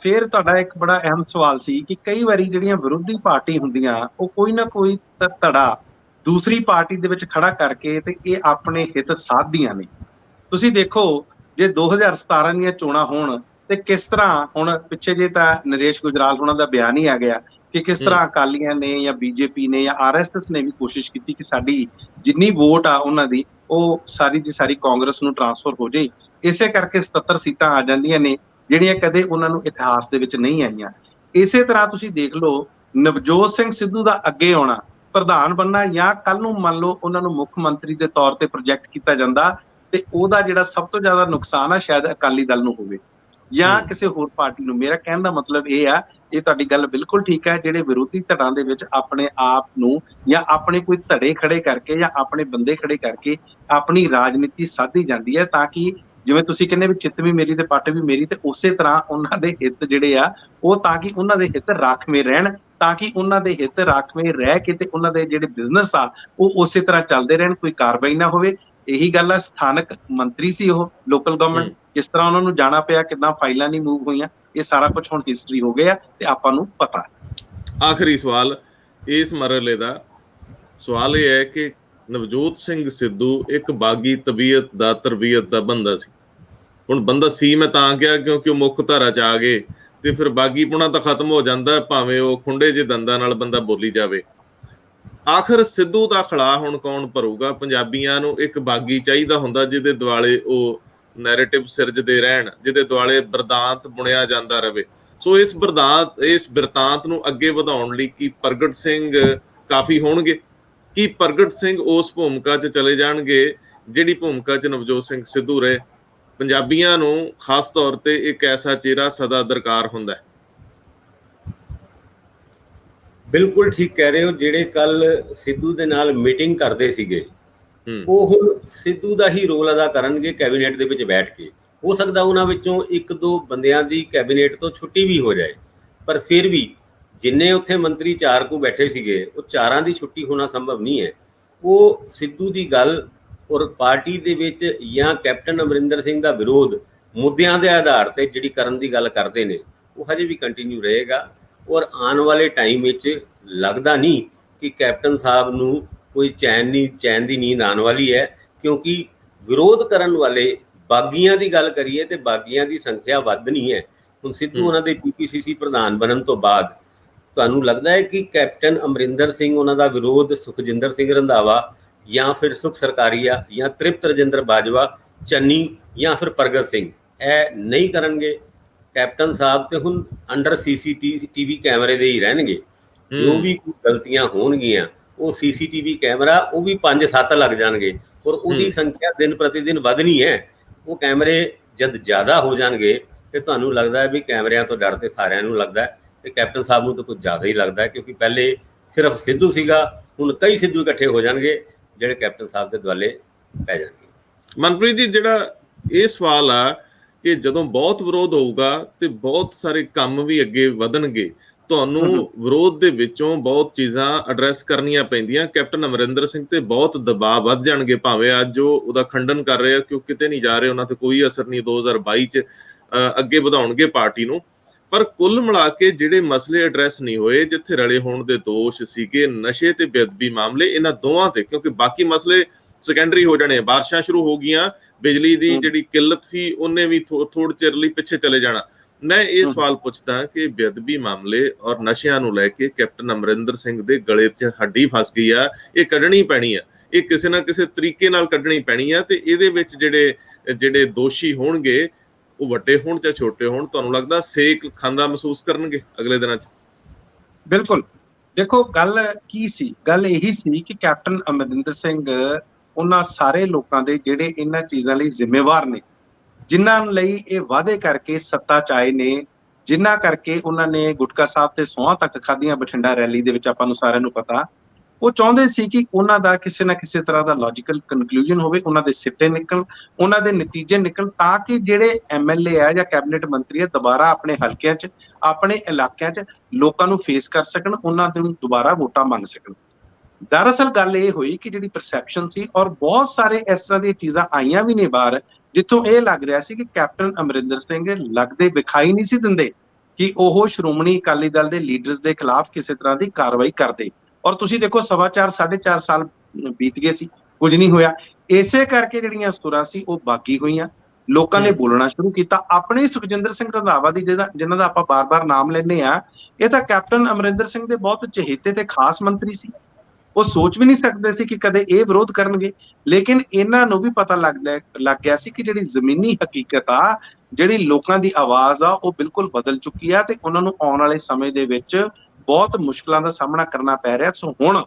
ਫੇਰ ਤੁਹਾਡਾ ਇੱਕ ਬੜਾ ਅਹਿਮ ਸਵਾਲ ਸੀ ਕਿ ਕਈ ਵਾਰੀ ਜਿਹੜੀਆਂ ਵਿਰੋਧੀ ਪਾਰਟੀ ਹੁੰਦੀਆਂ ਉਹ ਕੋਈ ਨਾ ਕੋਈ ਧੜਾ ਦੂਸਰੀ ਪਾਰਟੀ ਦੇ ਵਿੱਚ ਖੜਾ ਕਰਕੇ ਤੇ ਇਹ ਆਪਣੇ ਹਿੱਤ ਸਾਧਦੀਆਂ ਨੇ। ਤੁਸੀਂ ਦੇਖੋ ਜੇ 2017 ਦੀਆਂ ਚੋਣਾਂ ਹੋਣ ਤੇ ਕਿਸ ਤਰ੍ਹਾਂ, ਹੁਣ ਪਿੱਛੇ ਜੇ ਤਾਂ ਨਰੇਸ਼ ਗੁਜਰਾਲ ਉਹਨਾਂ ਦਾ ਬਿਆਨ ਹੀ ਆ ਗਿਆ ਕਿ ਕਿਸ ਤਰ੍ਹਾਂ ਅਕਾਲੀਆਂ ਨੇ ਜਾਂ BJP ਨੇ ਜਾਂ RSS ਨੇ ਵੀ ਕੋਸ਼ਿਸ਼ ਕੀਤੀ ਕਿ ਸਾਡੀ ਜਿੰਨੀ ਵੋਟ ਆ ਉਹਨਾਂ ਦੀ ਉਹ ਸਾਰੀ ਦੀ ਸਾਰੀ ਕਾਂਗਰਸ ਨੂੰ ਟਰਾਂਸਫਰ ਹੋ ਜਾਏ। ਇਸੇ ਕਰਕੇ 77 ਸੀਟਾਂ ਆ ਜਾਂਦੀਆਂ ਨੇ ਜਿਹੜੀਆਂ ਕਦੇ ਉਹਨਾਂ ਨੂੰ ਇਤਿਹਾਸ ਦੇ ਵਿੱਚ ਨਹੀਂ ਆਈਆਂ। ਇਸੇ ਤਰ੍ਹਾਂ ਤੁਸੀਂ ਦੇਖ ਲਓ ਨਵਜੋਤ ਸਿੰਘ ਸਿੱਧੂ ਦਾ ਅੱਗੇ ਆਉਣਾ, ਪ੍ਰਧਾਨ ਬਣਨਾ, ਜਾਂ ਕੱਲ ਨੂੰ ਮੰਨ ਲਓ ਉਹਨਾਂ ਨੂੰ ਮੁੱਖ ਮੰਤਰੀ ਦੇ ਤੌਰ ਤੇ ਪ੍ਰੋਜੈਕਟ ਕੀਤਾ ਜਾਂਦਾ ਤੇ ਉਹਦਾ ਜਿਹੜਾ ਸਭ ਤੋਂ ਜ਼ਿਆਦਾ ਨੁਕਸਾਨ ਆ ਸ਼ਾਇਦ ਅਕਾਲੀ ਦਲ ਨੂੰ ਹੋਵੇ ਜਾਂ ਕਿਸੇ ਹੋਰ ਪਾਰਟੀ ਨੂੰ। ਮੇਰਾ ਕਹਿਣ ਦਾ ਮਤਲਬ ਇਹ ਆ, ਇਹ ਤੁਹਾਡੀ ਗੱਲ ਬਿਲਕੁਲ ਠੀਕ ਹੈ, ਜਿਹੜੇ ਵਿਰੋਧੀ ਧੜਾਂ ਦੇ ਵਿੱਚ ਆਪਣੇ ਆਪ ਨੂੰ ਜਾਂ ਆਪਣੇ ਕੋਈ ਧੜੇ ਖੜੇ ਕਰਕੇ ਜਾਂ ਆਪਣੇ ਬੰਦੇ ਖੜੇ ਕਰਕੇ ਆਪਣੀ ਰਾਜਨੀਤੀ ਸਾਧੀ ਜਾਂਦੀ ਹੈ, ਤਾਂ ਕਿ ਜਿਵੇਂ ਤੁਸੀਂ ਕਹਿੰਦੇ ਵੀ ਚਿੱਤ ਵੀ ਮੇਰੀ ਤੇ ਪੱਟ ਵੀ ਮੇਰੀ, ਤੇ ਉਸੇ ਤਰ੍ਹਾਂ ਉਹਨਾਂ ਦੇ ਹਿੱਤ ਜਿਹੜੇ ਆ ਉਹ, ਤਾਂ ਕਿ ਉਹਨਾਂ ਦੇ ਹਿੱਤ ਰਾਖਵੇਂ ਰਹਿਣ, ਤਾਂ ਕਿ ਉਹਨਾਂ ਦੇ ਹਿੱਤ ਰਾਖਵੇਂ ਰਹਿ ਕੇ ਤੇ ਉਹਨਾਂ ਦੇ ਜਿਹੜੇ ਬਿਜ਼ਨਸ ਆ ਉਹ ਉਸੇ ਤਰ੍ਹਾਂ ਚੱਲਦੇ ਰਹਿਣ, ਕੋਈ ਕਾਰਵਾਈ ਨਾ ਹੋਵੇ। ਇਹੀ ਗੱਲ ਆ, ਸਥਾਨਕ ਮੰਤਰੀ ਸੀ ਉਹ, ਲੋਕਲ ਗਵਰਨਮੈਂਟ, ਕਿਸ ਤਰ੍ਹਾਂ ਉਹਨਾਂ ਨੂੰ ਜਾਣਾ ਪਿਆ, ਕਿੱਦਾਂ ਫਾਈਲਾਂ ਨਹੀਂ ਮੂਵ ਹੋਈਆਂ, ਇਹ ਸਾਰਾ ਕੁਝ ਹੁਣ ਹਿਸਟਰੀ ਹੋ ਗਿਆ ਤੇ ਆਪਾਂ ਨੂੰ ਪਤਾ। ਆਖਰੀ ਸਵਾਲ ਇਸ ਮਰਹਲੇ ਦਾ ਸਵਾਲ ਇਹ ਹੈ ਕਿ ਨਵਜੋਤ ਸਿੰਘ ਸਿੱਧੂ ਇੱਕ ਬਾਗੀ ਤਬੀਅਤ ਦਾ, ਤਰਬੀਅਤ ਦਾ ਬੰਦਾ ਸੀ। ਹੁਣ ਬੰਦਾ ਸੀ ਮੈਂ ਤਾਂ ਕਿਹਾ ਕਿਉਂਕਿ ਉਹ ਮੁੱਖ ਧਾਰਾ 'ਚ ਆ ਗਏ ਤੇ ਫਿਰ ਬਾਗੀਪੁਣਾ ਤਾਂ ਖਤਮ ਹੋ ਜਾਂਦਾ, ਭਾਵੇਂ ਉਹ ਖੁੰਡੇ ਜਿਹੇ ਦੰਦਾਂ ਨਾਲ ਬੰਦਾ ਬੋਲੀ ਜਾਵੇ। ਆਖਰ ਸਿੱਧੂ ਦਾ ਖੜਾ ਹੁਣ ਕੌਣ ਭਰੂਗਾ? ਪੰਜਾਬੀਆਂ ਨੂੰ ਇੱਕ ਬਾਗੀ ਚਾਹੀਦਾ ਹੁੰਦਾ ਜਿਹਦੇ ਦੁਆਲੇ ਉਹ ਨੈਰੇਟਿਵ ਸਿਰਜਦੇ ਰਹਿਣ, ਜਿਹਦੇ ਦੁਆਲੇ ਬਿਰਤਾਂਤ ਬੁਣਿਆ ਜਾਂਦਾ ਰਹੇ। ਸੋ ਇਸ ਬਿਰਤਾਂਤ ਨੂੰ ਅੱਗੇ ਵਧਾਉਣ ਲਈ ਕੀ ਪ੍ਰਗਟ ਸਿੰਘ ਕਾਫੀ ਹੋਣਗੇ? ਕੀ ਪ੍ਰਗਟ ਸਿੰਘ ਉਸ ਭੂਮਿਕਾ 'ਚ ਚਲੇ ਜਾਣਗੇ ਜਿਹੜੀ ਭੂਮਿਕਾ 'ਚ ਨਵਜੋਤ ਸਿੰਘ ਸਿੱਧੂ ਰਹੇ? ਪੰਜਾਬੀਆਂ ਨੂੰ ਖਾਸ ਤੌਰ ਤੇ ਇੱਕ ਐਸਾ ਚਿਹਰਾ ਸਦਾ ਦਰਕਾਰ ਹੁੰਦਾ ਹੈ। ਬਿਲਕੁਲ ਠੀਕ ਕਹਿ ਰਹੇ ਹੋ। ਜਿਹੜੇ ਕੱਲ ਸਿੱਧੂ ਦੇ ਨਾਲ ਮੀਟਿੰਗ ਕਰਦੇ ਸੀਗੇ ਉਹ ਹੁਣ ਸਿੱਧੂ ਦਾ ਹੀ ਰੋਲ ਅਦਾ ਕਰਨਗੇ ਕੈਬਨਿਟ ਦੇ ਵਿੱਚ ਬੈਠ ਕੇ। ਹੋ ਸਕਦਾ ਉਹਨਾਂ ਵਿੱਚੋਂ ਇੱਕ ਦੋ ਬੰਦਿਆਂ ਦੀ ਕੈਬਨਿਟ ਤੋਂ ਛੁੱਟੀ ਵੀ ਹੋ ਜਾਏ, ਪਰ ਫਿਰ ਵੀ ਜਿੰਨੇ ਉੱਥੇ ਮੰਤਰੀ 4 ਕੁ ਬੈਠੇ ਸੀਗੇ ਉਹ 4ਾਂ ਦੀ ਛੁੱਟੀ ਹੋਣਾ ਸੰਭਵ ਨਹੀਂ ਹੈ। ਉਹ ਸਿੱਧੂ ਦੀ ਗੱਲ ਔਰ ਪਾਰਟੀ ਦੇ ਵਿੱਚ ਜਾਂ ਕੈਪਟਨ ਅਮਰਿੰਦਰ ਸਿੰਘ ਦਾ ਵਿਰੋਧ ਮੁੱਦਿਆਂ ਦੇ ਆਧਾਰ ਤੇ ਜਿਹੜੀ ਕਰਨ ਦੀ ਗੱਲ ਕਰਦੇ ਨੇ ਉਹ ਹਜੇ ਵੀ ਕੰਟੀਨਿਊ ਰਹੇਗਾ। ਔਰ ਆਉਣ ਵਾਲੇ ਟਾਈਮ ਵਿੱਚ ਲੱਗਦਾ ਨਹੀਂ ਕਿ ਕੈਪਟਨ ਸਾਹਿਬ ਨੂੰ ਕੋਈ ਚੈਨ ਦੀ ਨੀਂਦ ਆਉਣ ਵਾਲੀ ਹੈ, ਕਿਉਂਕਿ ਵਿਰੋਧ ਕਰਨ ਵਾਲੇ ਬਾਗੀਆਂ ਦੀ ਗੱਲ ਕਰੀਏ ਤੇ ਬਾਗੀਆਂ ਦੀ ਸੰਖਿਆ ਵੱਧ ਨਹੀਂ ਹੈ। ਹੁਣ ਸਿੱਧੂ ਉਹਨਾਂ ਦੇ PPCC ਪ੍ਰਧਾਨ ਬਣਨ ਤੋਂ ਬਾਅਦ ਤੁਹਾਨੂੰ ਲੱਗਦਾ ਹੈ ਕਿ ਕੈਪਟਨ ਅਮਰਿੰਦਰ ਸਿੰਘ ਉਹਨਾਂ ਦਾ ਵਿਰੋਧ ਸੁਖਜਿੰਦਰ ਸਿੰਘ ਰੰਧਾਵਾ ਜਾਂ ਫਿਰ ਸੁਖ ਸਰਕਾਰੀਆ ਜਾਂ ਤ੍ਰਿਪਤ ਰਜਿੰਦਰ ਬਾਜਵਾ, ਚੰਨੀ ਜਾਂ ਫਿਰ ਪ੍ਰਗਟ ਸਿੰਘ ਇਹ ਨਹੀਂ ਕਰਨਗੇ। ਕੈਪਟਨ ਸਾਹਿਬ ਤੇ ਹੁਣ ਅੰਡਰ CCTV ਕੈਮਰੇ ਦੇ ਹੀ ਰਹਿਣਗੇ। ਜੋ ਵੀ ਗਲਤੀਆਂ ਹੋਣਗੀਆਂ ਉਹ CCTV ਕੈਮਰਾ ਉਹ ਵੀ 5-7 ਲੱਗ ਜਾਣਗੇ ਔਰ ਉਹਦੀ ਸੰਖਿਆ ਦਿਨ ਪ੍ਰਤੀ ਦਿਨ ਵਧਣੀ ਹੈ। ਉਹ ਕੈਮਰੇ ਜਦ ਜ਼ਿਆਦਾ ਹੋ ਜਾਣਗੇ ਤੇ ਤੁਹਾਨੂੰ ਲੱਗਦਾ ਹੈ ਵੀ ਕੈਮਰਿਆਂ ਤੋਂ ਡਰ ਤੇ ਸਾਰਿਆਂ ਨੂੰ ਲੱਗਦਾ ਹੈ ਤੇ ਕੈਪਟਨ ਸਾਹਿਬ ਨੂੰ ਤਾਂ ਕੁਝ ਜ਼ਿਆਦਾ ਹੀ ਲੱਗਦਾ ਹੈ, ਕਿਉਂਕਿ ਪਹਿਲੇ ਸਿਰਫ ਸਿੱਧੂ ਸੀਗਾ, ਹੁਣ ਕਈ ਸਿੱਧੂ ਇਕੱਠੇ ਹੋ ਜਾਣਗੇ ਜਿਹੜੇ ਕੈਪਟਨ ਸਾਹਿਬ ਦੇ ਦੁਆਲੇ ਪੈ ਜਾਣਗੇ। ਮਨਪ੍ਰੀਤ ਜੀ, ਜਿਹੜਾ ਇਹ ਸਵਾਲ ਆ ਕਿ ਜਦੋਂ ਬਹੁਤ ਵਿਰੋਧ ਹੋਊਗਾ ਤੇ ਬਹੁਤ ਸਾਰੇ ਕੰਮ ਵੀ ਅੱਗੇ ਵਧਣਗੇ, ਤੁਹਾਨੂੰ ਵਿਰੋਧ ਦੇ ਵਿੱਚੋਂ ਬਹੁਤ ਚੀਜ਼ਾਂ ਐਡਰੈਸ ਕਰਨੀਆਂ ਪੈਂਦੀਆਂ। ਕੈਪਟਨ ਅਮਰਿੰਦਰ ਸਿੰਘ ਤੇ ਬਹੁਤ ਦਬਾਅ ਵੱਧ ਜਾਣਗੇ, ਭਾਵੇਂ ਅੱਜ ਉਹ ਉਹਦਾ ਖੰਡਨ ਕਰ ਰਹੇ ਆ ਕਿ ਉਹ ਕਿਤੇ ਨਹੀਂ ਜਾ ਰਹੇ, ਉਹਨਾਂ ਤੇ ਕੋਈ ਅਸਰ ਨਹੀਂ, 2022 'ਚ ਅੱਗੇ ਵਧਾਉਣਗੇ ਪਾਰਟੀ ਨੂੰ। ਪਰ ਕੁੱਲ ਮਿਲਾ ਕੇ ਜਿਹੜੇ ਮਸਲੇ ਐਡਰੈਸ ਨਹੀਂ ਹੋਏ, ਜਿੱਥੇ ਰਲੇ ਹੋਣ ਦੇ ਦੋਸ਼ ਸੀਗੇ, ਨਸ਼ੇ ਤੇ ਬੇਅਦਬੀ ਮਾਮਲੇ, ਇਹਨਾਂ ਦੋਵਾਂ ਤੇ, ਕਿਉਂਕਿ ਬਾਕੀ ਮਸਲੇ ਸੈਕੰਡਰੀ ਹੋ ਜਾਣੇ, ਬਾਰਿਸ਼ਾਂ ਸ਼ੁਰੂ ਹੋ ਗਈਆਂ, ਬਿਜਲੀ ਦੀ ਜਿਹੜੀ ਕਿੱਲਤ ਸੀ ਉਹਨੇ ਵੀ ਥੋੜੇ ਚਿਰ ਲਈ ਪਿੱਛੇ ਚਲੇ ਜਾਣਾ। ਮੈਂ ਇਹ ਸਵਾਲ ਪੁੱਛਦਾ ਕਿ ਬੇਅਦਬੀ ਮਾਮਲੇ ਔਰ ਨਸ਼ਿਆਂ ਨੂੰ ਲੈ ਕੇ ਕੈਪਟਨ ਅਮਰਿੰਦਰ ਸਿੰਘ ਦੇ ਗਲੇ 'ਚ ਹੱਡੀ ਫਸ ਗਈ ਆ, ਇਹ ਕੱਢਣੀ ਪੈਣੀ ਆ, ਇਹ ਕਿਸੇ ਨਾ ਕਿਸੇ ਤਰੀਕੇ ਨਾਲ ਕੱਢਣੀ ਪੈਣੀ ਆ। ਤੇ ਇਹਦੇ ਵਿੱਚ ਜਿਹੜੇ ਦੋਸ਼ੀ ਹੋਣਗੇ, ਉਹ ਵੱਡੇ ਹੋਣ ਜਾਂ ਛੋਟੇ ਹੋਣ, ਤੁਹਾਨੂੰ ਲੱਗਦਾ ਸੇਕ ਖਾਂਦਾ ਮਹਿਸੂਸ ਕਰਨਗੇ ਅਗਲੇ ਦਿਨਾਂ 'ਚ? ਬਿਲਕੁਲ। ਦੇਖੋ, ਗੱਲ ਕੀ ਸੀ, ਗੱਲ ਇਹੀ ਸੀ ਕਿ ਕੈਪਟਨ ਅਮਰਿੰਦਰ ਸਿੰਘ ਉਹਨਾਂ ਸਾਰੇ ਲੋਕਾਂ ਦੇ ਜਿਹੜੇ ਇਹਨਾਂ ਚੀਜ਼ਾਂ ਲਈ ਜ਼ਿੰਮੇਵਾਰ ਨੇ, ਜਿਨ੍ਹਾਂ ਲਈ ਇਹ ਵਾਅਦੇ ਕਰਕੇ ਸੱਤਾ 'ਚ ਆਏ ਨੇ, ਜਿਨ੍ਹਾਂ ਕਰਕੇ ਉਹਨਾਂ ਨੇ ਗੁਟਕਾ ਸਾਹਿਬ ਤੇ ਸਹੁੰ ਤੱਕ ਖਾਧੀਆਂ ਬਠਿੰਡਾ ਰੈਲੀ ਦੇ ਵਿੱਚ, ਆਪਾਂ ਨੂੰ ਸਾਰਿਆਂ ਨੂੰ ਪਤਾ। ਉਹ ਚਾਹੁੰਦੇ ਸੀ ਕਿ ਉਹਨਾਂ ਦਾ ਕਿਸੇ ਨਾ ਕਿਸੇ ਤਰ੍ਹਾਂ ਦਾ ਲੌਜੀਕਲ ਕਨਕਲੂਜਨ ਹੋਵੇ, ਉਹਨਾਂ ਦੇ ਸਿੱਟੇ ਨਿਕਲਣ, ਉਹਨਾਂ ਦੇ ਨਤੀਜੇ ਨਿਕਲਣ, ਤਾਂ ਕਿ ਜਿਹੜੇ ਐਮਐਲਏ ਆ ਜਾਂ ਕੈਬਨਿਟ ਮੰਤਰੀ ਆ ਦੁਬਾਰਾ ਆਪਣੇ ਹਲਕਿਆਂ 'ਚ, ਆਪਣੇ ਇਲਾਕਿਆਂ 'ਚ ਲੋਕਾਂ ਨੂੰ ਫੇਸ ਕਰ ਸਕਣ, ਉਹਨਾਂ ਨੂੰ ਦੁਬਾਰਾ ਵੋਟਾਂ ਮੰਗ ਸਕਣ। ਦਰਅਸਲ ਗੱਲ ਇਹ ਹੋਈ ਕਿ ਜਿਹੜੀ ਪਰਸੈਪਸ਼ਨ ਸੀ, ਔਰ ਬਹੁਤ ਸਾਰੇ ਇਸ ਤਰ੍ਹਾਂ ਦੀਆਂ ਚੀਜ਼ਾਂ ਆਈਆਂ ਵੀ ਨੇ ਬਾਹਰ, ਜਿੱਥੋਂ ਇਹ ਲੱਗ ਰਿਹਾ ਸੀ ਕਿ ਕੈਪਟਨ ਅਮਰਿੰਦਰ ਸਿੰਘ ਲੱਗਦੇ ਵਿਖਾਈ ਨਹੀਂ ਸੀ ਦਿੰਦੇ ਕਿ ਉਹ ਸ਼੍ਰੋਮਣੀ ਅਕਾਲੀ ਦਲ ਦੇ ਲੀਡਰਸ ਦੇ ਖਿਲਾਫ ਕਿਸੇ ਤਰ੍ਹਾਂ ਦੀ ਕਾਰਵਾਈ ਕਰਦੇ। ਔਰ ਤੁਸੀਂ ਦੇਖੋ, 4.5 ਸਾਲ ਬੀਤ ਗਏ ਸੀ, ਕੁਝ ਨਹੀਂ ਹੋਇਆ। ਇਸੇ ਕਰਕੇ ਜਿਹੜੀਆਂ ਸੁਰਾਂ ਸੀ ਉਹ ਬਾਗੀ ਹੋਈਆਂ, ਲੋਕਾਂ ਨੇ ਬੋਲਣਾ ਸ਼ੁਰੂ ਕੀਤਾ। ਆਪਣੇ ਸੁਖਜਿੰਦਰ ਸਿੰਘ ਰੰਧਾਵਾ ਦੀ, ਜਿਨ੍ਹਾਂ ਦਾ ਆਪਾਂ ਬਾਰ-ਬਾਰ ਨਾਮ ਲੈਂਦੇ ਆ, ਇਹ ਤਾਂ ਕੈਪਟਨ ਅਮਰਿੰਦਰ ਸਿੰਘ ਦੇ ਬਹੁਤ ਚਹੇਤੇ ਤੇ ਖਾਸ ਮੰਤਰੀ ਸੀ। ਉਹ ਸੋਚ ਵੀ ਨਹੀਂ ਸਕਦੇ ਸੀ ਕਿ ਕਦੇ ਇਹ ਵਿਰੋਧ ਕਰਨਗੇ, ਲੇਕਿਨ ਇਹਨਾਂ ਨੂੰ ਵੀ ਪਤਾ ਲੱਗ ਗਿਆ ਸੀ ਕਿ ਜਿਹੜੀ ਜ਼ਮੀਨੀ ਹਕੀਕਤ ਆ, ਜਿਹੜੀ ਲੋਕਾਂ ਦੀ ਆਵਾਜ਼ ਆ, ਉਹ ਬਿਲਕੁਲ ਬਦਲ ਚੁੱਕੀ ਆ ਤੇ ਉਹਨਾਂ ਨੂੰ ਆਉਣ ਵਾਲੇ ਸਮੇਂ ਦੇ ਵਿੱਚ ਬਹੁਤ ਮੁਸ਼ਕਲਾਂ ਦਾ ਸਾਹਮਣਾ ਕਰਨਾ ਪੈ ਰਿਹਾ। ਸੋ ਹੁਣ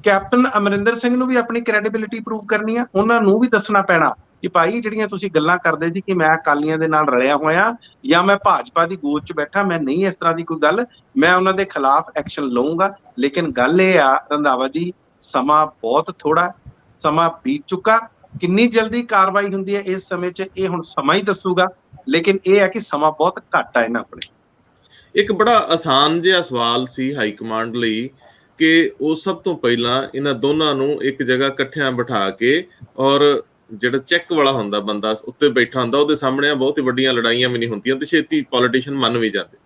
ਕੈਪਟਨ ਅਮਰਿੰਦਰ ਸਿੰਘ ਨੂੰ ਵੀ ਆਪਣੀ ਕ੍ਰੈਡੀਬਿਲਿਟੀ ਪ੍ਰੂਵ ਕਰਨੀ ਆ, ਉਹਨਾਂ ਨੂੰ ਵੀ ਦੱਸਣਾ ਪੈਣਾ ਕਿ ਭਾਈ, ਜਿਹੜੀਆਂ ਤੁਸੀਂ ਗੱਲਾਂ ਕਰਦੇ ਸੀ ਕਿ ਮੈਂ ਅਕਾਲੀਆਂ ਦੇ ਨਾਲ ਰਲਿਆ ਹੋਇਆ ਜਾਂ ਮੈਂ ਭਾਜਪਾ ਦੀ ਗੋਦ 'ਚ ਬੈਠਾ, ਮੈਂ ਨਹੀਂ ਇਸ ਤਰ੍ਹਾਂ ਦੀ ਕੋਈ ਗੱਲ, ਮੈਂ ਉਹਨਾਂ ਦੇ ਖਿਲਾਫ ਐਕਸ਼ਨ ਲਊਂਗਾ। ਲੇਕਿਨ ਗੱਲ ਇਹ ਆ ਰੰਧਾਵਾ ਜੀ, ਸਮਾਂ ਬਹੁਤ ਥੋੜਾ, ਸਮਾਂ ਬੀਤ ਚੁੱਕਾ। ਕਿੰਨੀ ਜਲਦੀ ਕਾਰਵਾਈ ਹੁੰਦੀ ਹੈ ਇਸ ਸਮੇਂ 'ਚ, ਇਹ ਹੁਣ ਸਮਾਂ ਹੀ ਦੱਸੂਗਾ। ਲੇਕਿਨ ਇਹ ਹੈ ਕਿ ਸਮਾਂ ਬਹੁਤ ਘੱਟ ਆ ਇਹਨਾਂ ਕੋਲ। ਇੱਕ ਬੜਾ ਆਸਾਨ ਜਿਹਾ ਸਵਾਲ ਸੀ ਹਾਈ ਕਮਾਂਡ ਲਈ ਕਿ ਉਹ ਸਭ ਤੋਂ ਪਹਿਲਾਂ ਇਹਨਾਂ ਦੋਨਾਂ ਨੂੰ ਇੱਕ ਜਗ੍ਹਾ ਇਕੱਠਿਆਂ ਬਿਠਾ ਕੇ, ਔਰ ਜਿਹੜਾ ਚੈੱਕ ਵਾਲਾ ਹੁੰਦਾ ਬੰਦਾ ਉੱਤੇ ਬੈਠਾ ਹੁੰਦਾ, ਉਹਦੇ ਸਾਹਮਣੇ ਬਹੁਤ ਹੀ ਵੱਡੀਆਂ ਲੜਾਈਆਂ ਵੀ ਨਹੀਂ ਹੁੰਦੀਆਂ ਤੇ ਛੇਤੀ ਪੋਲੀਟੀਸ਼ੀਅਨ ਮੰਨ ਵੀ ਜਾਂਦੇ।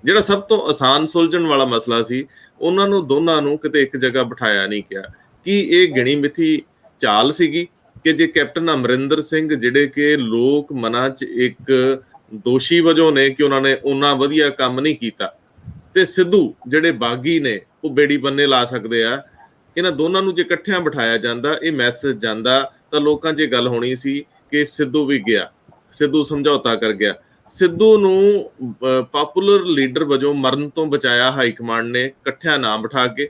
ਜਿਹੜਾ ਸਭ ਤੋਂ ਆਸਾਨ ਸੁਲਝਣ ਵਾਲਾ ਮਸਲਾ ਸੀ, ਉਹਨਾਂ ਨੂੰ ਦੋਨਾਂ ਨੂੰ ਕਿਤੇ ਇੱਕ ਜਗ੍ਹਾ ਬਿਠਾਇਆ ਨਹੀਂ ਗਿਆ। ਕੀ ਇਹ ਗਿਣੀ ਮਿਥੀ ਚਾਲ ਸੀਗੀ ਕਿ ਜੇ ਕੈਪਟਨ ਅਮਰਿੰਦਰ ਸਿੰਘ, ਜਿਹੜੇ ਕਿ ਲੋਕ ਮਨਾਂ 'ਚ ਇੱਕ ਦੋਸ਼ੀ ਵਜੋਂ ਨੇ ਕਿ ਉਹਨਾਂ ਨੇ ਉਹਨਾਂ ਵਧੀਆ ਕੰਮ ਨਹੀਂ ਕੀਤਾ, ਤੇ ਸਿੱਧੂ ਜਿਹੜੇ ਬਾਗੀ ਨੇ ਉਹ ਬੇੜੀ ਬੰਨੇ ਲਾ ਸਕਦੇ ਆ, ਇਹਨਾਂ ਦੋਨਾਂ ਨੂੰ ਜੇ ਇਕੱਠਿਆਂ ਬਿਠਾਇਆ ਜਾਂਦਾ, ਇਹ ਮੈਸੇਜ ਜਾਂਦਾ, ਤਾਂ ਲੋਕਾਂ 'ਚ ਇਹ ਗੱਲ ਹੋਣੀ ਸੀ ਕਿ ਸਿੱਧੂ ਵੀ ਗਿਆ, ਸਿੱਧੂ ਸਮਝੌਤਾ ਕਰ ਗਿਆ। ਸਿੱਧੂ ਨੂੰ ਪਪੂਲਰ ਲੀਡਰ ਵਜੋਂ ਮਰਨ ਤੋਂ ਬਚਾਇਆ ਹਾਈ ਕਮਾਂਡ ਨੇ ਇਕੱਠਿਆਂ ਨਾ ਬਿਠਾ ਕੇ।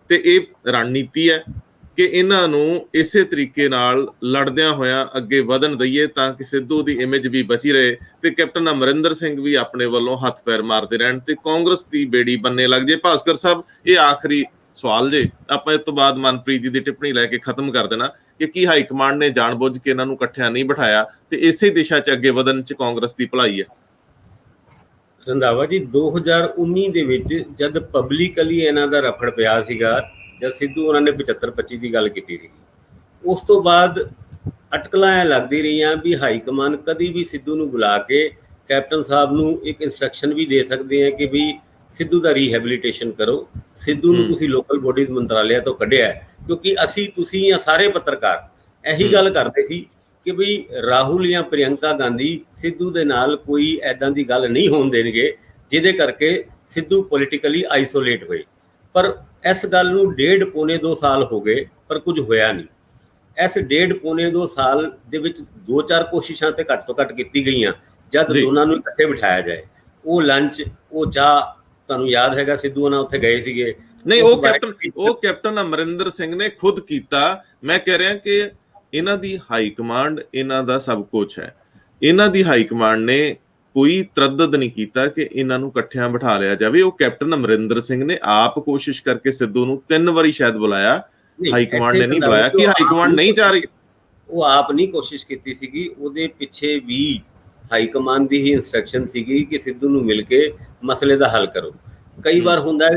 ਤੇ ਇਹ ਰਣਨੀਤੀ ਹੈ ਕਿ ਇਹਨਾਂ ਨੂੰ ਇਸੇ ਤਰੀਕੇ ਨਾਲ ਲੜਦਿਆਂ ਹੋਇਆਂ ਅੱਗੇ ਵਧਣ ਦਈਏ ਤਾਂ ਕਿ ਸਿੱਧੂ ਦੀ ਇਮੇਜ ਵੀ ਬਚੀ ਰਹੇ ਤੇ ਕੈਪਟਨ ਅਮਰਿੰਦਰ ਸਿੰਘ ਵੀ ਆਪਣੇ ਵੱਲੋਂ ਹੱਥ ਪੈਰ ਮਾਰਦੇ ਰਹਿਣ ਤੇ ਕਾਂਗਰਸ ਦੀ ਬੇੜੀ ਬੰਨੇ ਲੱਗ ਜੇ। ਭਾਸਕਰ ਸਾਹਿਬ, ਇਹ ਆਖਰੀ ਸਵਾਲ ਜੇ, ਆਪਾਂ ਇਸ ਤੋਂ ਬਾਅਦ ਮਨਪ੍ਰੀਤ ਜੀ ਦੀ ਟਿੱਪਣੀ ਲੈ ਕੇ ਖਤਮ ਕਰ ਦੇਣਾ ਕਿ ਕੀ ਹਾਈ ਕਮਾਂਡ ਨੇ ਜਾਣਬੁੱਝ ਕੇ ਇਹਨਾਂ ਨੂੰ ਇਕੱਠਿਆਂ ਨਹੀਂ ਬਿਠਾਇਆ ਤੇ ਇਸੇ ਦਿਸ਼ਾ 'ਚ ਅੱਗੇ ਵਧਣ 'ਚ ਕਾਂਗਰਸ ਦੀ ਭਲਾਈ ਹੈ? ਰੰਧਾਵਾ ਜੀ, 2019 ਦੇ ਵਿੱਚ ਜਦ ਪਬਲਿਕਲੀ ਇਹਨਾਂ ਦਾ ਰਫੜ ਪਿਆ ਸੀਗਾ, ਜਦ ਸਿੱਧੂ ਉਹਨਾਂ ਨੇ 75-25 ਦੀ ਗੱਲ ਕੀਤੀ ਸੀ, ਉਸ ਤੋਂ ਬਾਅਦ ਅਟਕਲਾਂ ਐ ਲੱਗਦੀ ਰਹੀਆਂ ਵੀ ਹਾਈ ਕਮਾਂਡ ਕਦੀ ਵੀ ਸਿੱਧੂ ਨੂੰ ਬੁਲਾ ਕੇ ਕੈਪਟਨ ਸਾਹਿਬ ਨੂੰ ਇੱਕ ਇੰਸਟਰਕਸ਼ਨ ਵੀ ਦੇ ਸਕਦੇ ਆ ਕਿ ਵੀ ਸਿੱਧੂ ਦਾ ਰੀਹੈਬਿਲਿਟੇਸ਼ਨ ਕਰੋ, ਸਿੱਧੂ ਨੂੰ ਤੁਸੀਂ ਲੋਕਲ ਬੋਡੀਜ਼ ਮੰਤਰਾਲਿਆਂ ਤੋਂ ਕੱਢਿਆ, ਕਿਉਂਕਿ ਤੁਸੀਂ ਜਾਂ ਸਾਰੇ ਪੱਤਰਕਾਰ ਇਹੀ ਗੱਲ ਕਰਦੇ ਸੀ ਕਿ ਵੀ ਰਾਹੁਲ ਜਾਂ ਪ੍ਰਿਯੰਕਾ ਗਾਂਧੀ ਸਿੱਧੂ ਦੇ ਨਾਲ ਕੋਈ ਐਦਾਂ ਦੀ ਗੱਲ ਨਹੀਂ ਹੋਣ ਦੇਣਗੇ ਜਿਹਦੇ ਕਰਕੇ ਸਿੱਧੂ ਪੋਲੀਟੀਕਲੀ ਆਈਸੋਲੇਟ ਹੋਏ। ਪਰ ਇਸ ਗੱਲ ਨੂੰ 1.5-2 ਸਾਲ ਹੋ ਗਏ ਪਰ ਕੁਝ ਹੋਇਆ ਨਹੀਂ। ਇਸ 1.5-2 ਸਾਲ ਦੇ ਵਿੱਚ 2-4 ਕੋਸ਼ਿਸ਼ਾਂ ਤੇ ਘੱਟ ਤੋਂ ਘੱਟ ਕੀਤੀ ਗਈਆਂ ਜਦ ਦੋਨਾਂ ਨੂੰ ਇਕੱਠੇ ਬਿਠਾਇਆ ਜਾਏ। ਉਹ ਲੰਚ, ਉਹ ਚਾਹ, ਤੁਹਾਨੂੰ ਯਾਦ ਹੈਗਾ ਸਿੱਧੂ ਉਹਨਾਂ ਉੱਥੇ ਗਏ ਸੀਗੇ। ਨਹੀਂ, ਉਹ ਕੈਪਟਨ ਅਮਰਿੰਦਰ ਸਿੰਘ ਨੇ ਖੁਦ ਕੀਤਾ। ਮੈਂ ਕਹਿ ਰਿਹਾ ਕਿ ਇਹਨਾਂ ਦੀ ਹਾਈ ਕਮਾਂਡ ਇਹਨਾਂ ਦਾ ਸਭ ਕੁਝ ਹੈ। ਇਹਨਾਂ ਦੀ ਹਾਈ ਕਮਾਂਡ ਨੇ ਕੋਈ ਤਰੱਦਦ ਨਹੀਂ ਕੀਤਾ ਕਿ ਇਹਨਾਂ ਨੂੰ ਇਕੱਠਿਆਂ ਬਿਠਾ ਲਿਆ ਜਾਵੇ। ਉਹ ਕੈਪਟਨ ਅਮਰਿੰਦਰ ਸਿੰਘ ਨੇ ਆਪ ਕੋਸ਼ਿਸ਼ ਕਰਕੇ ਸਿੱਧੂ ਨੂੰ 3 ਵਾਰੀ ਸ਼ਾਇਦ ਬੁਲਾਇਆ, ਹਾਈ ਕਮਾਂਡ ਨੇ ਨਹੀਂ ਬੁਲਾਇਆ। ਕਿ ਹਾਈ ਕਮਾਂਡ ਨਹੀਂ ਚਾਹ ਰਹੀ? ਉਹ ਆਪ ਨਹੀਂ ਕੋਸ਼ਿਸ਼ ਕੀਤੀ ਸੀਗੀ, ਉਹਦੇ ਪਿੱਛੇ ਵੀ ਹਾਈ ਕਮਾਂਡ ਦੀ ਹੀ ਇੰਸਟਰਕਸ਼ਨ ਸੀਗੀ ਕਿ ਸਿੱਧੂ ਨੂੰ ਮਿਲ ਕੇ ਮਸਲੇ ਦਾ ਹੱਲ ਕਰੋ। ਕਈ ਵਾਰ ਹੁੰਦਾ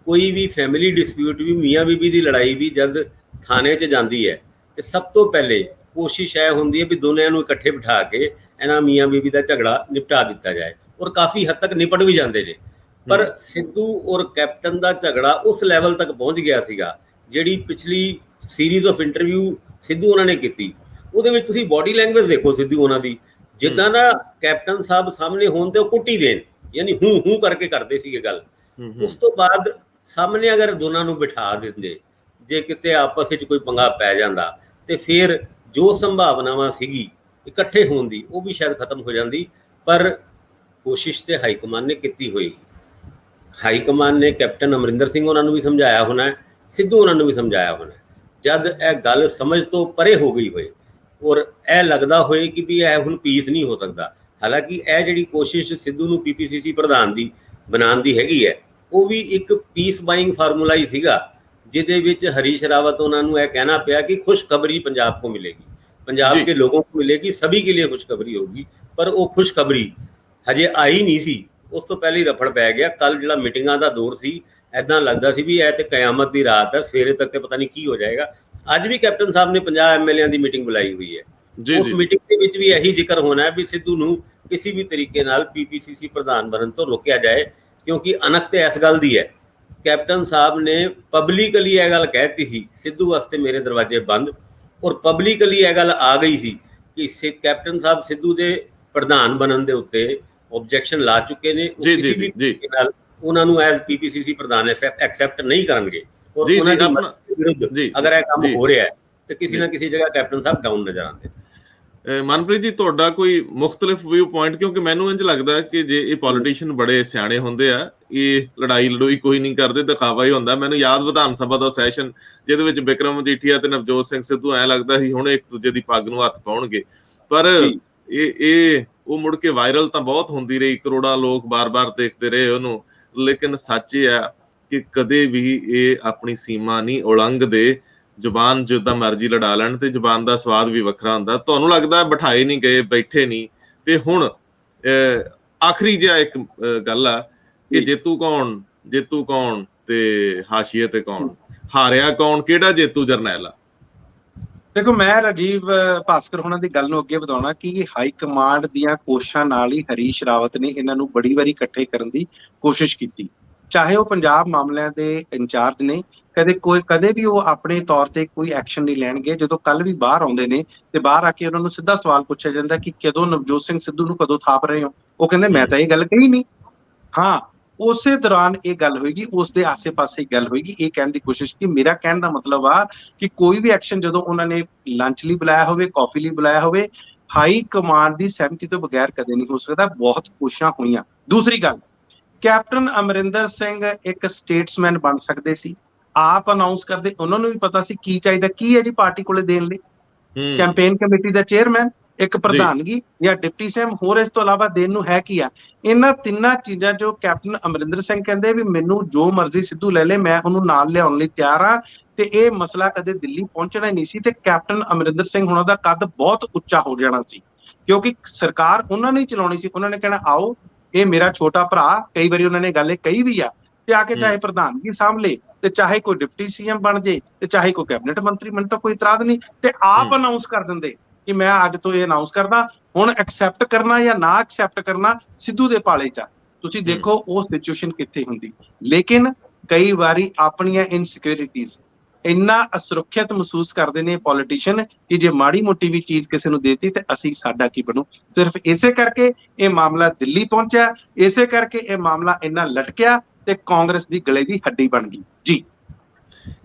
ਕੋਈ ਵੀ ਫੈਮਿਲੀ ਡਿਸਪਿਊਟ ਵੀ, ਮੀਆਂ ਬੀਬੀ ਦੀ ਲੜਾਈ ਵੀ ਜਦ ਥਾਣੇ 'ਚ ਜਾਂਦੀ ਹੈ ਤੇ ਸਭ ਤੋਂ ਪਹਿਲੇ ਕੋਸ਼ਿਸ਼ ਇਹ ਹੁੰਦੀ ਹੈ ਵੀ ਦੋਨਿਆਂ ਨੂੰ ਇਕੱਠੇ ਬਿਠਾ ਕੇ ਇਹਨਾਂ ਮੀਆਂ ਬੀਬੀ ਦਾ ਝਗੜਾ ਨਿਪਟਾ ਦਿੱਤਾ ਜਾਏ। ਔਰ ਕਾਫੀ ਹੱਦ ਤੱਕ ਨਿਪਟ ਵੀ ਜਾਂਦੇ ਨੇ। ਪਰ ਸਿੱਧੂ ਔਰ ਕੈਪਟਨ ਦਾ ਝਗੜਾ ਉਸ ਲੈਵਲ ਤੱਕ ਪਹੁੰਚ ਗਿਆ ਸੀਗਾ, ਜਿਹੜੀ ਪਿਛਲੀ ਸੀਰੀਜ਼ ਆਫ ਇੰਟਰਵਿਊ ਸਿੱਧੂ ਉਹਨਾਂ ਨੇ ਕੀਤੀ, ਉਹਦੇ ਵਿੱਚ ਤੁਸੀਂ ਬਾਡੀ ਲੈਂਗੁਏਜ ਦੇਖੋ ਸਿੱਧੂ ਉਹਨਾਂ ਦੀ, ਜਿੱਦਾਂ ਨਾ ਕੈਪਟਨ ਸਾਹਿਬ ਸਾਹਮਣੇ ਹੋਣ ਤੇ ਉਹ ਕੁੱਟੀ ਦੇਣ, ਯਾਨੀ ਹੂੰ ਕਰਕੇ ਕਰਦੇ ਸੀਗੇ ਗੱਲ। ਉਸ ਤੋਂ ਬਾਅਦ ਸਾਹਮਣੇ ਅਗਰ ਦੋਨਾਂ ਨੂੰ ਬਿਠਾ ਦਿੰਦੇ, ਜੇ ਕਿਤੇ ਆਪਸ ਵਿੱਚ ਕੋਈ ਪੰਗਾ ਪੈ ਜਾਂਦਾ, ਤੇ ਫਿਰ ਜੋ ਸੰਭਾਵਨਾਵਾਂ ਸੀਗੀ ਇਕੱਠੇ ਹੋਣ ਦੀ ਉਹ ਵੀ ਸ਼ਾਇਦ ਖਤਮ ਹੋ ਜਾਂਦੀ। ਪਰ ਕੋਸ਼ਿਸ਼ ਤੇ ਹਾਈਕਮਾਨ ਨੇ ਕੀਤੀ ਹੋਈ। ਹਾਈਕਮਾਨ ਨੇ ਕੈਪਟਨ ਅਮਰਿੰਦਰ ਸਿੰਘ ਉਹਨਾਂ ਨੂੰ ਵੀ ਸਮਝਾਇਆ ਹੋਣਾ, ਸਿੱਧੂ ਉਹਨਾਂ ਨੂੰ ਵੀ ਸਮਝਾਇਆ ਹੋਣਾ। ਜਦ ਇਹ ਗੱਲ ਸਮਝ ਤੋਂ ਪਰੇ ਹੋ ਗਈ ਹੋਏ ਔਰ ਇਹ ਲੱਗਦਾ ਹੋਏ ਕਿ ਵੀ ਇਹ ਹੁਣ ਪੀਸ ਨਹੀਂ ਹੋ ਸਕਦਾ, ਹਾਲਾਂਕਿ ਇਹ ਜਿਹੜੀ ਕੋਸ਼ਿਸ਼ ਸਿੱਧੂ ਨੂੰ PPCC ਪ੍ਰਧਾਨ ਦੀ ਬਣਾਉਣ ਦੀ ਹੈਗੀ ਹੈ, ਉਹ ਵੀ ਇੱਕ ਪੀਸ ਬਾਇੰਗ ਫਾਰਮੂਲਾ ਹੀ ਸੀਗਾ, ਜਿਹਦੇ ਵਿੱਚ ਹਰੀਸ਼ ਰਾਵਤ ਉਹਨਾਂ ਨੂੰ ਇਹ ਕਹਿਣਾ ਪਿਆ ਕਿ खुशखबरी पंजाब को मिलेगी, पंजाब के लोगों को मिलेगी, सभी के लिए खुशखबरी होगी। पर वो खुशखबरी हजे आई नहीं सी, उस तो पहले ही रफड़ पै गया। कल जो मीटिंगां दा दौर सी, ऐदां लगदा सी भी ਇਹ ਤੇ कयामत ਦੀ रात है, सवेरे तक के पता नहीं की हो जाएगा। ਅੱਜ ਵੀ ਕੈਪਟਨ ਸਾਹਿਬ ਨੇ 50 MLA ਦੀ ਮੀਟਿੰਗ ਬੁਲਾਈ ਹੋਈ ਹੈ। ਉਸ ਮੀਟਿੰਗ ਦੇ ਵਿੱਚ ਵੀ ਇਹੀ ਜ਼ਿਕਰ ਹੋਣਾ ਹੈ ਵੀ ਸਿੱਧੂ ਨੂੰ ਕਿਸੇ ਵੀ ਤਰੀਕੇ ਨਾਲ PPCC ਪ੍ਰਧਾਨ ਬਣਨ ਤੋਂ ਰੋਕਿਆ ਜਾਏ, ਕਿਉਂਕਿ ਅਣਖ ਤੇ ਇਸ ਗੱਲ ਦੀ ਹੈ। ਕੈਪਟਨ ਸਾਹਿਬ ਨੇ ਪਬਲਿਕਲੀ ਇਹ ਗੱਲ ਕਹਿਤੀ ਸੀ, ਸਿੱਧੂ ਵਾਸਤੇ ਮੇਰੇ ਦਰਵਾਜ਼ੇ ਬੰਦ, ਔਰ ਪਬਲਿਕਲੀ ਇਹ ਗੱਲ ਆ ਗਈ ਸੀ ਕਿ ਕੈਪਟਨ ਸਾਹਿਬ ਸਿੱਧੂ ਦੇ ਪ੍ਰਧਾਨ ਬਣਨ ਦੇ ਉੱਤੇ ਆਬਜੈਕਸ਼ਨ ਲਾ ਚੁੱਕੇ ਨੇ। ਕਿਸੇ ਵੀ ਤਰੀਕੇ ਨਾਲ ਉਹਨਾਂ ਨੂੰ ਐਜ਼ PPCC ਪ੍ਰਧਾਨ ਐਕਸੈਪਟ ਨਹੀਂ ਕਰਨਗੇ, ਔਰ ਉਹਨਾਂ ਦੀ ਵਿਰੁੱਧ ਅਗਰ ਇਹ ਕੰਮ ਹੋ ਰਿਹਾ ਹੈ ਤੇ ਕਿਸੇ ਨਾ ਕਿਸੇ ਜਗ੍ਹਾ ਕੈਪਟਨ ਸਾਹਿਬ ਡਾਊਨ ਨਜ਼ਰ ਆਉਂਦੇ। ਮਨਪ੍ਰੀਤ ਜੀ, ਤੁਹਾਡਾ ਕੋਈ ਮੁਖਤਲਿਫ ਵਿਊ ਪੁਆਇੰਟ? ਕਿਉਂਕਿ ਮੈਨੂੰ ਇੰਝ ਲੱਗਦਾ ਕਿ ਜੇ ਇਹ ਪੋਲੀਟੀਸ਼ੀਅਨ ਬੜੇ ਸਿਆਣੇ ਹੁੰਦੇ ਆ, ਇਹ ਲੜਾਈ ਕੋਈ ਨਹੀਂ ਕਰਦੇ, ਦਿਖਾਵਾ ਹੀ ਹੁੰਦਾ। ਮੈਨੂੰ ਯਾਦ ਵਿਧਾਨ ਸਭਾ ਦਾ ਸੈਸ਼ਨ ਜਿਹਦੇ ਵਿੱਚ ਬਿਕਰਮ ਮਜੀਠੀਆ ਤੇ ਨਵਜੋਤ ਸਿੰਘ ਸਿੱਧੂ ਐਂ ਲੱਗਦਾ ਸੀ ਹੁਣ ਇੱਕ ਦੂਜੇ ਦੀ ਪੱਗ ਨੂੰ ਹੱਥ ਪਾਉਣਗੇ, ਪਰ ਇਹ ਉਹ ਮੁੜ ਕੇ ਵਾਇਰਲ ਤਾਂ ਬਹੁਤ ਹੁੰਦੀ ਰਹੀ, ਕਰੋੜਾਂ ਲੋਕ ਬਾਰ-ਬਾਰ ਦੇਖਦੇ ਰਹੇ ਉਹਨੂੰ। ਲੇਕਿਨ ਸੱਚ ਇਹ ਆ ਕਿ ਕਦੇ ਵੀ ਇਹ ਆਪਣੀ ਸੀਮਾ ਨਹੀਂ ਉਲੰਘਦੇ। ਜ਼ੁਬਾਨ ਜਿੱਦਾਂ ਮਰਜ਼ੀ ਲੜਾ ਲੈਣ ਤੇ ਜ਼ੁਬਾਨ ਦਾ ਸਵਾਦ ਵੀ ਵੱਖਰਾ ਹੁੰਦਾ। ਤੁਹਾਨੂੰ ਲੱਗਦਾ ਬਿਠਾਏ ਨਹੀਂ ਗਏ, ਬੈਠੇ ਨਹੀਂ। ਤੇ ਹੁਣ ਆਖਰੀ ਜਿਹਾ ਇੱਕ ਗੱਲ ਆ ਕਿ ਜੇਤੂ ਕੌਣ ਤੇ ਹਾਸ਼ੀਏ ਤੇ ਕੌਣ, ਹਾਰਿਆ ਕੌਣ, ਕਿਹੜਾ ਜੇਤੂ ਜਰਨੈਲ ਆ? ਦੇਖੋ, ਮੈਂ ਰਾਜੀਵ ਭਾਸਕਰ ਹੋਣਾ ਦੀ ਗੱਲ ਨੂੰ ਅੱਗੇ ਵਧਾਉਣਾ ਕਿ ਹਾਈ ਕਮਾਂਡ ਦੀਆਂ ਕੋਸ਼ਿਸ਼ਾਂ ਨਾਲ ਹੀ ਹਰੀਸ਼ ਰਾਵਤ ਨੇ ਇਹਨਾਂ ਨੂੰ ਬੜੀ ਵਾਰੀ ਇਕੱਠੇ ਕਰਨ ਦੀ ਕੋਸ਼ਿਸ਼ ਕੀਤੀ, ਚਾਹੇ ਉਹ ਪੰਜਾਬ ਮਾਮਲਿਆਂ ਦੇ ਇੰਚਾਰਜ ਨੇ। ਕਦੇ ਵੀ ਉਹ ਆਪਣੇ ਤੌਰ ਤੇ ਕੋਈ ਐਕਸ਼ਨ ਨਹੀਂ ਲੈਣਗੇ। ਜਦੋਂ ਕੱਲ ਵੀ ਬਾਹਰ ਆਉਂਦੇ ਨੇ ਤੇ ਬਾਹਰ ਆ ਕੇ ਉਹਨਾਂ ਨੂੰ ਸਿੱਧਾ ਸਵਾਲ ਪੁੱਛਿਆ ਜਾਂਦਾ ਕਿ ਕਦੋਂ ਨਵਜੋਤ ਸਿੰਘ ਸਿੱਧੂ ਨੂੰ ਕਦੋਂ ਥਾਪ ਰਹੇ ਹੋ, ਉਹ ਕਹਿੰਦੇ ਮੈਂ ਤਾਂ ਇਹ ਗੱਲ ਕਹੀ ਨਹੀਂ। ਹਾਂ, ਉਸੇ ਦੌਰਾਨ ਇਹ ਗੱਲ ਹੋਏਗੀ, ਉਸ ਦੇ ਆਸੇ-ਪਾਸੇ ਗੱਲ ਹੋਏਗੀ। ਇਹ ਕਹਿਣ ਦੀ ਕੋਸ਼ਿਸ਼ ਕਿ ਮੇਰਾ ਕਹਿਣ ਦਾ ਮਤਲਬ ਆ ਕਿ ਕੋਈ ਵੀ ਐਕਸ਼ਨ ਜਦੋਂ ਉਹਨਾਂ ਨੇ ਲੰਚ ਲਈ ਬੁਲਾਇਆ ਹੋਵੇ, ਕਾਫੀ ਲਈ ਬੁਲਾਇਆ ਹੋਵੇ, ਹਾਈ ਕਮਾਂਡ ਦੀ ਸਹਿਮਤੀ ਤੋਂ ਬਗੈਰ ਕਦੇ ਨਹੀਂ ਹੋ ਸਕਦਾ। ਬਹੁਤ ਕੋਸ਼ਿਸ਼ਾਂ ਹੋਈਆਂ। ਦੂਸਰੀ ਗੱਲ, ਕੈਪਟਨ ਅਮਰਿੰਦਰ ਸਿੰਘ ਇੱਕ ਸਟੇਟਸਮੈਨ ਬਣ ਸਕਦੇ ਸੀ, ਆਪ ਅਨਾਉਂਸ ਕਰਦੇ। ਉਹਨਾਂ ਨੂੰ ਵੀ ਪਤਾ ਸੀ ਕੀ ਚਾਹੀਦਾ, ਕੀ ਹੈ ਜੀ ਪਾਰਟੀ ਕੋਲੇ ਦੇਣ ਲਈ। ਕੈਂਪੇਨ ਕਮੇਟੀ ਦਾ ਚੇਅਰਮੈਨ, ਇੱਕ ਪ੍ਰਧਾਨਗੀ ਜਾਂ ਡਿਪਟੀ ਸੀਐਮ, ਹੋਰ ਇਸ ਤੋਂ ਇਲਾਵਾ ਦੇਣ ਨੂੰ ਹੈ ਕੀ ਆ? ਇਹਨਾਂ ਤਿੰਨਾਂ ਚੀਜ਼ਾਂ ਜੋ ਕੈਪਟਨ ਅਮਰਿੰਦਰ ਸਿੰਘ ਕਹਿੰਦੇ ਵੀ ਮੈਨੂੰ ਜੋ ਮਰਜ਼ੀ ਸਿੱਧੂ ਲੈ ਲੇ, ਮੈਂ ਉਹਨੂੰ ਨਾਲ ਲਿਆਉਣ ਲਈ ਤਿਆਰ ਆ। ਤੇ ਇਹ ਮਸਲਾ ਕਦੇ ਦਿੱਲੀ ਪਹੁੰਚਣਾ ਹੀ ਨਹੀਂ ਸੀ ਤੇ ਕੈਪਟਨ ਅਮਰਿੰਦਰ ਸਿੰਘ ਹੁਣਾਂ ਦਾ ਕੱਦ ਬਹੁਤ ਉੱਚਾ ਹੋ ਜਾਣਾ ਸੀ, ਕਿਉਂਕਿ ਸਰਕਾਰ ਉਹਨਾਂ ਨੇ ਚਲਾਉਣੀ ਸੀ। ਉਹਨਾਂ ਨੇ ਕਹਿਣਾ ਆਓ, ਇਹ ਮੇਰਾ ਛੋਟਾ ਭਰਾ, ਕਈ ਵਾਰੀ ਉਹਨਾਂ ਨੇ ਗੱਲ ਇਹ ਕਹੀ ਵੀ ਆ, ਤੇ ਆ ਕੇ ਚਾਹੇ ਪ੍ਰਧਾਨਗੀ ਸਾਂਭ ਲੇ, ਤੇ ਚਾਹੇ ਕੋਈ ਡਿਪਟੀ ਸੀਐਮ ਬਣ ਜੇ, ਤੇ ਚਾਹੇ ਕੋਈ ਕੈਬਨਿਟ ਮੰਤਰੀ, ਮੈਨੂੰ ਤਾਂ ਕੋਈ ਇਤਰਾਜ਼ ਨਹੀਂ। ਤੇ ਆਪ ਅਨਾਉਂਸ ਕਰ ਦਿੰਦੇ ਕਿ ਮੈਂ ਅੱਜ ਤੋਂ ਇਹ ਅਨਾਉਂਸ ਕਰਦਾ। ਹੁਣ ਐਕਸੈਪਟ ਕਰਨਾ ਜਾਂ ਨਾ ਐਕਸੈਪਟ ਕਰਨਾ ਸਿੱਧੂ ਦੇ ਪਾਲੇ 'ਚ ਆ। ਤੁਸੀਂ ਦੇਖੋ ਉਹ ਸਿਚੁਏਸ਼ਨ ਕਿੱਥੇ ਹੁੰਦੀ। ਲੇਕਿਨ ਕਈ ਵਾਰੀ ਆਪਣੀਆਂ ਇਨਸਿਕਿਉਰਿਟੀਜ਼ ਇੰਨਾ ਅਸੁਰੱਖਿਅਤ ਮਹਿਸੂਸ ਕਰਦੇ ਨੇ ਪੋਲੀਟੀਸ਼ੀਅਨ ਕਿ ਜੇ ਮਾੜੀ ਮੋਟੀ ਵੀ ਚੀਜ਼ ਕਿਸੇ ਨੂੰ ਦੇਤੀ ਤੇ ਅਸੀਂ ਸਾਡਾ ਕੀ ਬਣੂ। ਸਿਰਫ ਇਸੇ ਕਰਕੇ ਇਹ ਮਾਮਲਾ ਦਿੱਲੀ ਪਹੁੰਚਿਆ, ਇਸੇ ਕਰਕੇ ਇਹ ਮਾਮਲਾ ਇੰਨਾ ਲਟਕਿਆ ਤੇ ਕਾਂਗਰਸ ਦੀ ਗਲੇ ਦੀ ਹੱਡੀ ਬਣ ਗਈ। ਜੀ,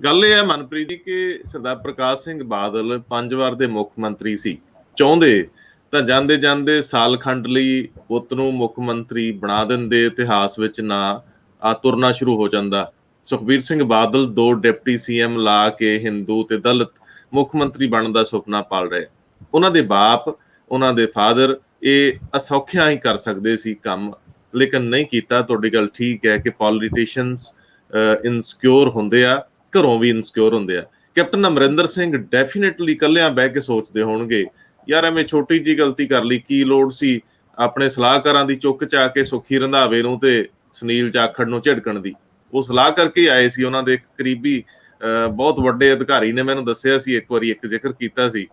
ਗੱਲ ਇਹ ਹੈ ਮਨਪ੍ਰੀਤ ਜੀ ਕਿ ਸਰਦਾਰ ਪ੍ਰਕਾਸ਼ ਸਿੰਘ ਬਾਦਲ 5 ਵਾਰ ਦੇ ਮੁੱਖ ਮੰਤਰੀ ਸੀ। ਚਾਹੁੰਦੇ ਤਾਂ ਜਾਂਦੇ ਜਾਂਦੇ ਸਾਲ ਖੰਡ ਲਈ ਪੁੱਤ ਨੂੰ ਮੁੱਖ ਮੰਤਰੀ ਬਣਾ ਦਿੰਦੇ, ਇਤਿਹਾਸ ਵਿੱਚ ਨਾ ਤੁਰਨਾ ਸ਼ੁਰੂ ਹੋ ਜਾਂਦਾ। ਸੁਖਬੀਰ ਸਿੰਘ ਬਾਦਲ 2 ਡਿਪਟੀ ਸੀਐਮ ਲਾ ਕੇ ਹਿੰਦੂ ਤੇ ਦਲਿਤ ਮੁੱਖ ਮੰਤਰੀ ਬਣਨ ਦਾ ਸੁਪਨਾ ਪਾਲ ਰਹੇ। ਉਹਨਾਂ ਦੇ ਬਾਪ, ਉਹਨਾਂ ਦੇ ਫਾਦਰ ਇਹ ਅਸੌਖਿਆਂ ਹੀ ਕਰ ਸਕਦੇ ਸੀ ਕੰਮ, ਲੇਕਿਨ ਨਹੀਂ ਕੀਤਾ। ਤੁਹਾਡੀ ਗੱਲ ਠੀਕ ਹੈ ਕਿ ਪੋਲੀਟੀਸ਼ੀਅਨਸ ਇਨਸਿਕਿਉਰ ਹੁੰਦੇ ਆ, ਘਰੋਂ ਵੀ ਇਨਸਿਕਿਉਰ ਹੁੰਦੇ ਆ। ਕੈਪਟਨ ਅਮਰਿੰਦਰ ਸਿੰਘ ਡੈਫੀਨੇਟਲੀ ਇਕੱਲਿਆਂ ਬਹਿ ਕੇ ਸੋਚਦੇ ਹੋਣਗੇ ਯਾਰ ਐਵੇਂ ਛੋਟੀ ਜਿਹੀ ਗਲਤੀ ਕਰ ਲਈ, ਕੀ ਲੋੜ ਸੀ ਆਪਣੇ ਸਲਾਹਕਾਰਾਂ ਦੀ ਚੁੱਕ ਚਾ ਕੇ ਸੁੱਖੀ ਰੰਧਾਵੇ ਨੂੰ ਤੇ ਸੁਨੀਲ ਜਾਖੜ ਨੂੰ ਝਿੜਕਣ ਦੀ। ਉਹ ਸਲਾਹ ਕਰਕੇ ਆਏ ਸੀ। ਉਹਨਾਂ ਦੇ ਇੱਕ ਕਰੀਬੀ ਬਹੁਤ ਵੱਡੇ ਅਧਿਕਾਰੀ ਨੇ ਮੈਨੂੰ ਦੱਸਿਆ ਸੀ, ਇੱਕ ਵਾਰੀ ਇੱਕ ਜ਼ਿਕਰ ਕੀਤਾ ਸੀ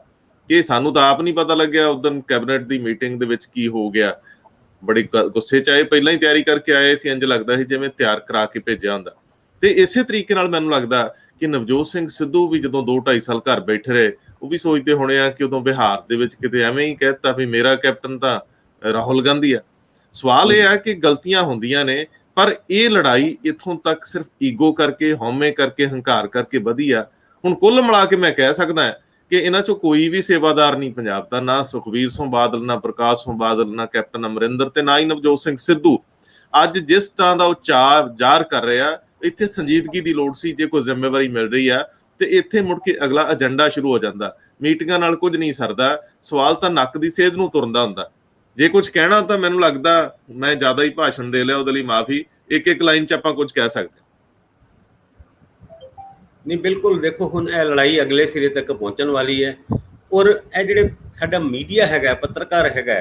ਕਿ ਸਾਨੂੰ ਤਾਂ ਆਪ ਨਹੀਂ ਪਤਾ ਲੱਗਿਆ ਉਦੋਂ ਕੈਬਨਿਟ ਦੀ ਮੀਟਿੰਗ ਦੇ ਵਿੱਚ ਕੀ ਹੋ ਗਿਆ। ਬੜੀ ਗੁੱਸੇ 'ਚ ਆਏ, ਪਹਿਲਾਂ ਹੀ ਤਿਆਰੀ ਕਰਕੇ ਆਏ ਸੀ, ਇੰਜ ਲੱਗਦਾ ਸੀ ਜਿਵੇਂ ਤਿਆਰ ਕਰਾ ਕੇ ਭੇਜਿਆ ਹੁੰਦਾ। ਤੇ ਇਸੇ ਤਰੀਕੇ ਨਾਲ ਮੈਨੂੰ ਲੱਗਦਾ ਕਿ ਨਵਜੋਤ ਸਿੰਘ ਸਿੱਧੂ ਵੀ ਜਦੋਂ 2-2.5 ਸਾਲ ਘਰ ਬੈਠੇ ਰਹੇ, ਉਹ ਵੀ ਸੋਚਦੇ ਹੋਣੇ ਆ ਕਿ ਉਦੋਂ ਬਿਹਾਰ ਦੇ ਵਿੱਚ ਕਿਤੇ ਐਵੇਂ ਹੀ ਕਹਿਤਾ ਵੀ ਮੇਰਾ ਕੈਪਟਨ ਤਾਂ ਰਾਹੁਲ ਗਾਂਧੀ ਆ। ਸਵਾਲ ਇਹ ਆ ਕਿ ਗਲਤੀਆਂ ਹੁੰਦੀਆਂ ਨੇ, ਪਰ ਇਹ ਲੜਾਈ ਇੱਥੋਂ ਤੱਕ ਸਿਰਫ ਈਗੋ ਕਰਕੇ, ਹਉਮੈ ਕਰਕੇ, ਹੰਕਾਰ ਕਰਕੇ ਵਧੀ ਆ। ਹੁਣ ਕੁੱਲ ਮਿਲਾ ਕੇ ਮੈਂ ਕਹਿ ਸਕਦਾ ਕਿ ਇਹਨਾਂ ਚੋਂ ਕੋਈ ਵੀ ਸੇਵਾਦਾਰ ਨਹੀਂ ਪੰਜਾਬ ਦਾ, ਨਾ ਸੁਖਬੀਰ ਸਿੰਘ ਬਾਦਲ, ਨਾ ਪ੍ਰਕਾਸ਼ ਸਿੰਘ ਬਾਦਲ, ਨਾ ਕੈਪਟਨ ਅਮਰਿੰਦਰ, ਤੇ ਨਾ ਹੀ ਨਵਜੋਤ ਸਿੰਘ ਸਿੱਧੂ। ਅੱਜ ਜਿਸ ਤਰ੍ਹਾਂ ਦਾ ਉਹ ਚਾਅ ਜ਼ਾਹਰ ਕਰ ਰਿਹਾ, ਇੱਥੇ ਸੰਜੀਦਗੀ ਦੀ ਲੋੜ ਸੀ। ਜੇ ਕੋਈ ਜ਼ਿੰਮੇਵਾਰੀ ਮਿਲ ਰਹੀ ਆ ਤੇ ਇੱਥੇ ਮੁੜ ਕੇ ਅਗਲਾ ਏਜੰਡਾ ਸ਼ੁਰੂ ਹੋ ਜਾਂਦਾ। ਮੀਟਿੰਗਾਂ ਨਾਲ ਕੁਝ ਨਹੀਂ ਸਰਦਾ, ਸਵਾਲ ਤਾਂ ਨੱਕ ਦੀ ਸੇਧ ਨੂੰ ਤੁਰਦਾ ਹੁੰਦਾ। ਜੇ ਕੁਝ ਕਹਿਣਾ ਤਾਂ ਮੈਨੂੰ ਲੱਗਦਾ ਮੈਂ ਜ਼ਿਆਦਾ ਹੀ ਭਾਸ਼ਣ ਦੇ ਲਿਆ, ਉਹਦੇ ਲਈ ਮਾਫੀ। ਇੱਕ ਲਾਈਨ 'ਚ ਆਪਾਂ ਕੁਝ ਕਹਿ ਸਕਦੇ ਨਹੀਂ, ਬਿਲਕੁਲ। ਦੇਖੋ, ਹੁਣ ਇਹ ਲੜਾਈ ਅਗਲੇ ਸਿਰੇ ਤੱਕ ਪਹੁੰਚਣ ਵਾਲੀ ਹੈ, ਔਰ ਇਹ ਜਿਹੜੇ ਸਾਡਾ ਮੀਡੀਆ ਹੈਗਾ, ਪੱਤਰਕਾਰ ਹੈਗਾ,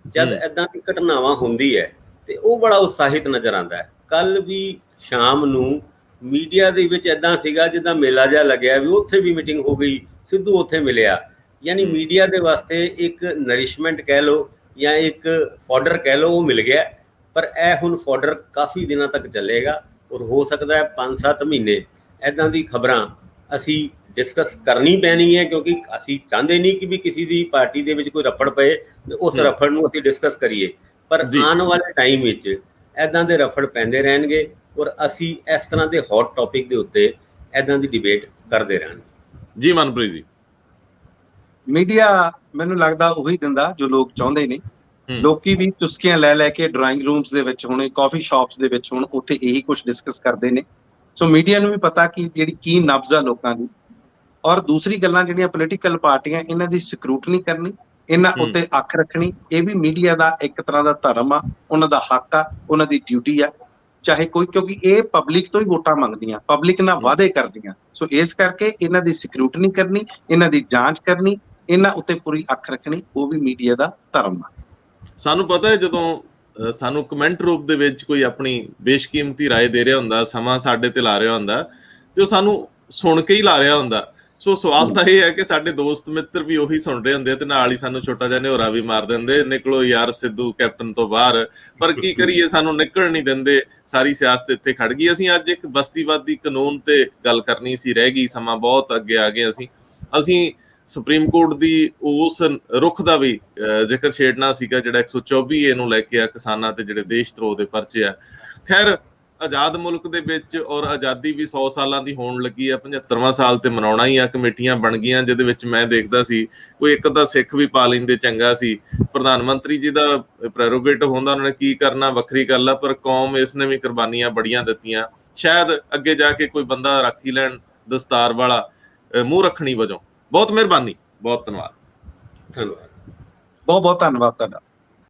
ਜਦ ਏਦਾਂ ਦੀ ਘਟਨਾਵਾਂ ਹੁੰਦੀ ਹੈ ਤੇ ਉਹ ਬੜਾ ਉਤਸ਼ਾਹਿਤ ਨਜ਼ਰ ਆਉਂਦਾ ਹੈ। ਕੱਲ ਵੀ ਸ਼ਾਮ ਨੂੰ ਮੀਡੀਆ ਦੇ ਵਿੱਚ ਏਦਾਂ ਸੀਗਾ ਜਿੱਦਾਂ ਮੇਲਾ ਜਿਹਾ ਲੱਗਿਆ, ਵੀ ਉੱਥੇ ਵੀ ਮੀਟਿੰਗ ਹੋ ਗਈ, ਸਿੱਧੂ ਉੱਥੇ ਮਿਲਿਆ। ਯਾਨੀ ਮੀਡੀਆ ਦੇ ਵਾਸਤੇ ਇੱਕ ਨਰਿਸ਼ਮੈਂਟ ਕਹਿ ਲਓ ਜਾਂ ਇੱਕ ਫੋਡਰ ਕਹਿ ਲਓ, ਉਹ ਮਿਲ ਗਿਆ। ਪਰ ਇਹ ਹੁਣ ਫੋਡਰ ਕਾਫੀ ਦਿਨਾਂ ਤੱਕ ਚੱਲੇਗਾ, ਔਰ ਹੋ ਸਕਦਾ ਹੈ 5-7 ਮਹੀਨੇ ਇੱਦਾਂ ਦੀ ਖਬਰਾਂ ਅਸੀਂ ਡਿਸਕਸ ਕਰਨੀ ਪੈਣੀ ਹੈ, ਕਿਉਂਕਿ ਅਸੀਂ ਚਾਹੁੰਦੇ ਨਹੀਂ ਕਿ ਵੀ ਕਿਸੇ ਦੀ ਪਾਰਟੀ ਦੇ ਵਿੱਚ ਕੋਈ ਰੱਫੜ ਪਏ, ਉਸ ਰੱਫੜ ਨੂੰ ਅਸੀਂ ਡਿਸਕਸ ਕਰੀਏ। ਪਰ ਆਉਣ ਵਾਲੇ ਟਾਈਮ ਵਿੱਚ ਇੱਦਾਂ ਦੇ ਰੱਫੜ ਪੈਂਦੇ ਰਹਿਣਗੇ, ਔਰ ਅਸੀਂ ਇਸ ਤਰ੍ਹਾਂ ਦੇ ਹੌਟ ਟੌਪਿਕ ਦੇ ਉੱਤੇ ਇੱਦਾਂ ਦੀ ਡਿਬੇਟ ਕਰਦੇ ਰਹਾਂਗੇ। ਜੀ ਮਨਪ੍ਰੀਤ ਜੀ। ਮੀਡੀਆ ਮੈਨੂੰ ਲੱਗਦਾ ਉਹੀ ਦਿੰਦਾ ਜੋ ਲੋਕ ਚਾਹੁੰਦੇ ਨੇ। ਲੋਕੀ ਵੀ ਚੁਸਕੀਆਂ ਲੈ ਲੈ ਕੇ ਡਰਾਇੰਗ ਰੂਮਸ ਦੇ ਵਿੱਚ ਹੋਣੇ, ਕਾਫੀ ਸ਼ਾਪਸ ਦੇ ਵਿੱਚ ਹੁਣ, ਉੱਥੇ ਇਹੀ ਕੁਝ ਡਿਸਕਸ ਕਰਦੇ ਨੇ। ਸੋ ਮੀਡੀਆ ਨੂੰ ਵੀ ਪਤਾ ਕਿ ਜਿਹੜੀ ਕੀ ਨਬਜ਼ ਆ ਲੋਕਾਂ ਦੀ। ਔਰ ਦੂਸਰੀ ਗੱਲਾਂ ਜਿਹੜੀਆਂ ਪੋਲੀਟੀਕਲ ਪਾਰਟੀਆਂ, ਇਹਨਾਂ ਦੀ ਸਕਰੂਟਨੀ ਕਰਨੀ, ਇਹਨਾਂ ਉੱਤੇ ਅੱਖ ਰੱਖਣੀ, ਇਹ ਵੀ ਮੀਡੀਆ ਦਾ ਇੱਕ ਤਰ੍ਹਾਂ ਦਾ ਧਰਮ ਆ, ਉਹਨਾਂ ਦਾ ਹੱਕ ਆ, ਉਹਨਾਂ ਦੀ ਡਿਊਟੀ ਆ। ਚਾਹੇ ਕੋਈ, ਕਿਉਂਕਿ ਇਹ ਪਬਲਿਕ ਤੋਂ ਹੀ ਵੋਟਾਂ ਮੰਗਦੀਆਂ, ਪਬਲਿਕ ਨਾਲ ਵਾਅਦੇ ਕਰਦੀਆਂ। ਸੋ ਇਸ ਕਰਕੇ ਇਹਨਾਂ ਦੀ ਸਕਰੂਟਨੀ ਕਰਨੀ, ਇਹਨਾਂ ਦੀ ਜਾਂਚ ਕਰਨੀ, ਇਹਨਾਂ ਉੱਤੇ ਪੂਰੀ ਅੱਖ ਰੱਖਣੀ, ਉਹ ਵੀ ਮੀਡੀਆ ਦਾ ਧਰਮ ਆ। ਸਾਨੂੰ ਪਤਾ ਹੈ ਜਦੋਂ ਸਾਨੂੰ ਕਮੈਂਟ ਰੂਪ ਦੇ ਵਿੱਚ ਕੋਈ ਆਪਣੀ ਬੇਸ਼ਕੀਮਤੀ ਰਾਏ ਦੇ ਰਿਹਾ ਹੁੰਦਾ, ਸਮਾਂ ਸਾਡੇ ਤੇ ਲਾ ਰਿਹਾ ਹੁੰਦਾ, ਤੇ ਉਹ ਸਾਨੂੰ ਸੁਣ ਕੇ ਹੀ ਲਾ ਰਿਹਾ ਹੁੰਦਾ। ਸੋ ਸਵਾਲ ਤਾਂ ਇਹ ਹੈ ਕਿ ਸਾਡੇ ਦੋਸਤ ਮਿੱਤਰ ਵੀ ਉਹੀ ਸੁਣ ਰਹੇ ਹੁੰਦੇ ਤੇ ਨਾਲ ਹੀ ਸਾਨੂੰ ਛੋਟਾ ਜਿਹਾ ਨਿਹੋਰਾ ਵੀ ਮਾਰ ਦਿੰਦੇ, ਨਿਕਲੋ ਯਾਰ ਸਿੱਧੂ ਕੈਪਟਨ ਤੋਂ ਬਾਹਰ। ਪਰ ਕੀ ਕਰੀਏ, ਸਾਨੂੰ ਨਿਕਲ ਨਹੀਂ ਦਿੰਦੇ। ਸਾਰੀ ਸਿਆਸਤ ਇੱਥੇ ਖੜ ਗਈ। ਅਸੀਂ ਅੱਜ ਇੱਕ ਬਸਤੀਵਾਦੀ ਕਾਨੂੰਨ ਤੇ ਗੱਲ ਕਰਨੀ ਸੀ, ਰਹਿ ਗਈ। ਸਮਾਂ ਬਹੁਤ ਅੱਗੇ ਆ ਗਏ। ਅਸੀਂ ਸੁਪਰੀਮ ਕੋਰਟ ਦੀ ਉਸ ਰੁਖ ਦਾ ਵੀ ਜ਼ਿਕਰ ਛੇੜਨਾ ਸੀਗਾ ਜਿਹੜਾ 124A ਨੂੰ ਲੈ ਕੇ ਆ, ਕਿਸਾਨਾਂ ਤੇ ਜਿਹੜੇ ਦੇਸ਼ ਧਰੋਹ ਦੇ ਪਰਚੇ ਆ। ਖੈਰ, ਆਜ਼ਾਦ ਮੁਲਕ ਦੇ ਵਿੱਚ ਔਰ ਆਜ਼ਾਦੀ ਵੀ 100 ਸਾਲਾਂ ਦੀ ਹੋਣ ਲੱਗੀ ਆ, 75ਵਾਂ ਸਾਲ ਤੇ ਮਨਾਉਣਾ ਹੀ ਆ। ਕਮੇਟੀਆਂ ਬਣ ਗਈਆਂ, ਜਿਹਦੇ ਵਿੱਚ ਮੈਂ ਦੇਖਦਾ ਸੀ ਕੋਈ ਇੱਕ ਤਾਂ ਸਿੱਖ ਵੀ ਪਾ ਲੈਂਦੇ ਚੰਗਾ ਸੀ। ਪ੍ਰਧਾਨ ਮੰਤਰੀ ਜੀ ਦਾ ਪ੍ਰੈਰੋਗੇਟਿਵ ਹੁੰਦਾ, ਉਹਨਾਂ ਨੇ ਕੀ ਕਰਨਾ ਵੱਖਰੀ ਗੱਲ ਆ, ਪਰ ਕੌਮ ਇਸ ਨੇ ਵੀ ਕੁਰਬਾਨੀਆਂ ਬੜੀਆਂ ਦਿੱਤੀਆਂ। ਸ਼ਾਇਦ ਅੱਗੇ ਜਾ ਕੇ ਕੋਈ ਬੰਦਾ ਰੱਖ ਹੀ ਲੈਣ ਦਸਤਾਰ ਵਾਲਾ, ਮੂੰਹ ਰੱਖਣੀ ਵਜੋਂ। ਬਹੁਤ ਮਿਹਰਬਾਨੀ, ਬਹੁਤ ਧੰਨਵਾਦ। ਧੰਨਵਾਦ, ਬਹੁਤ ਬਹੁਤ ਧੰਨਵਾਦ ਤੁਹਾਡਾ।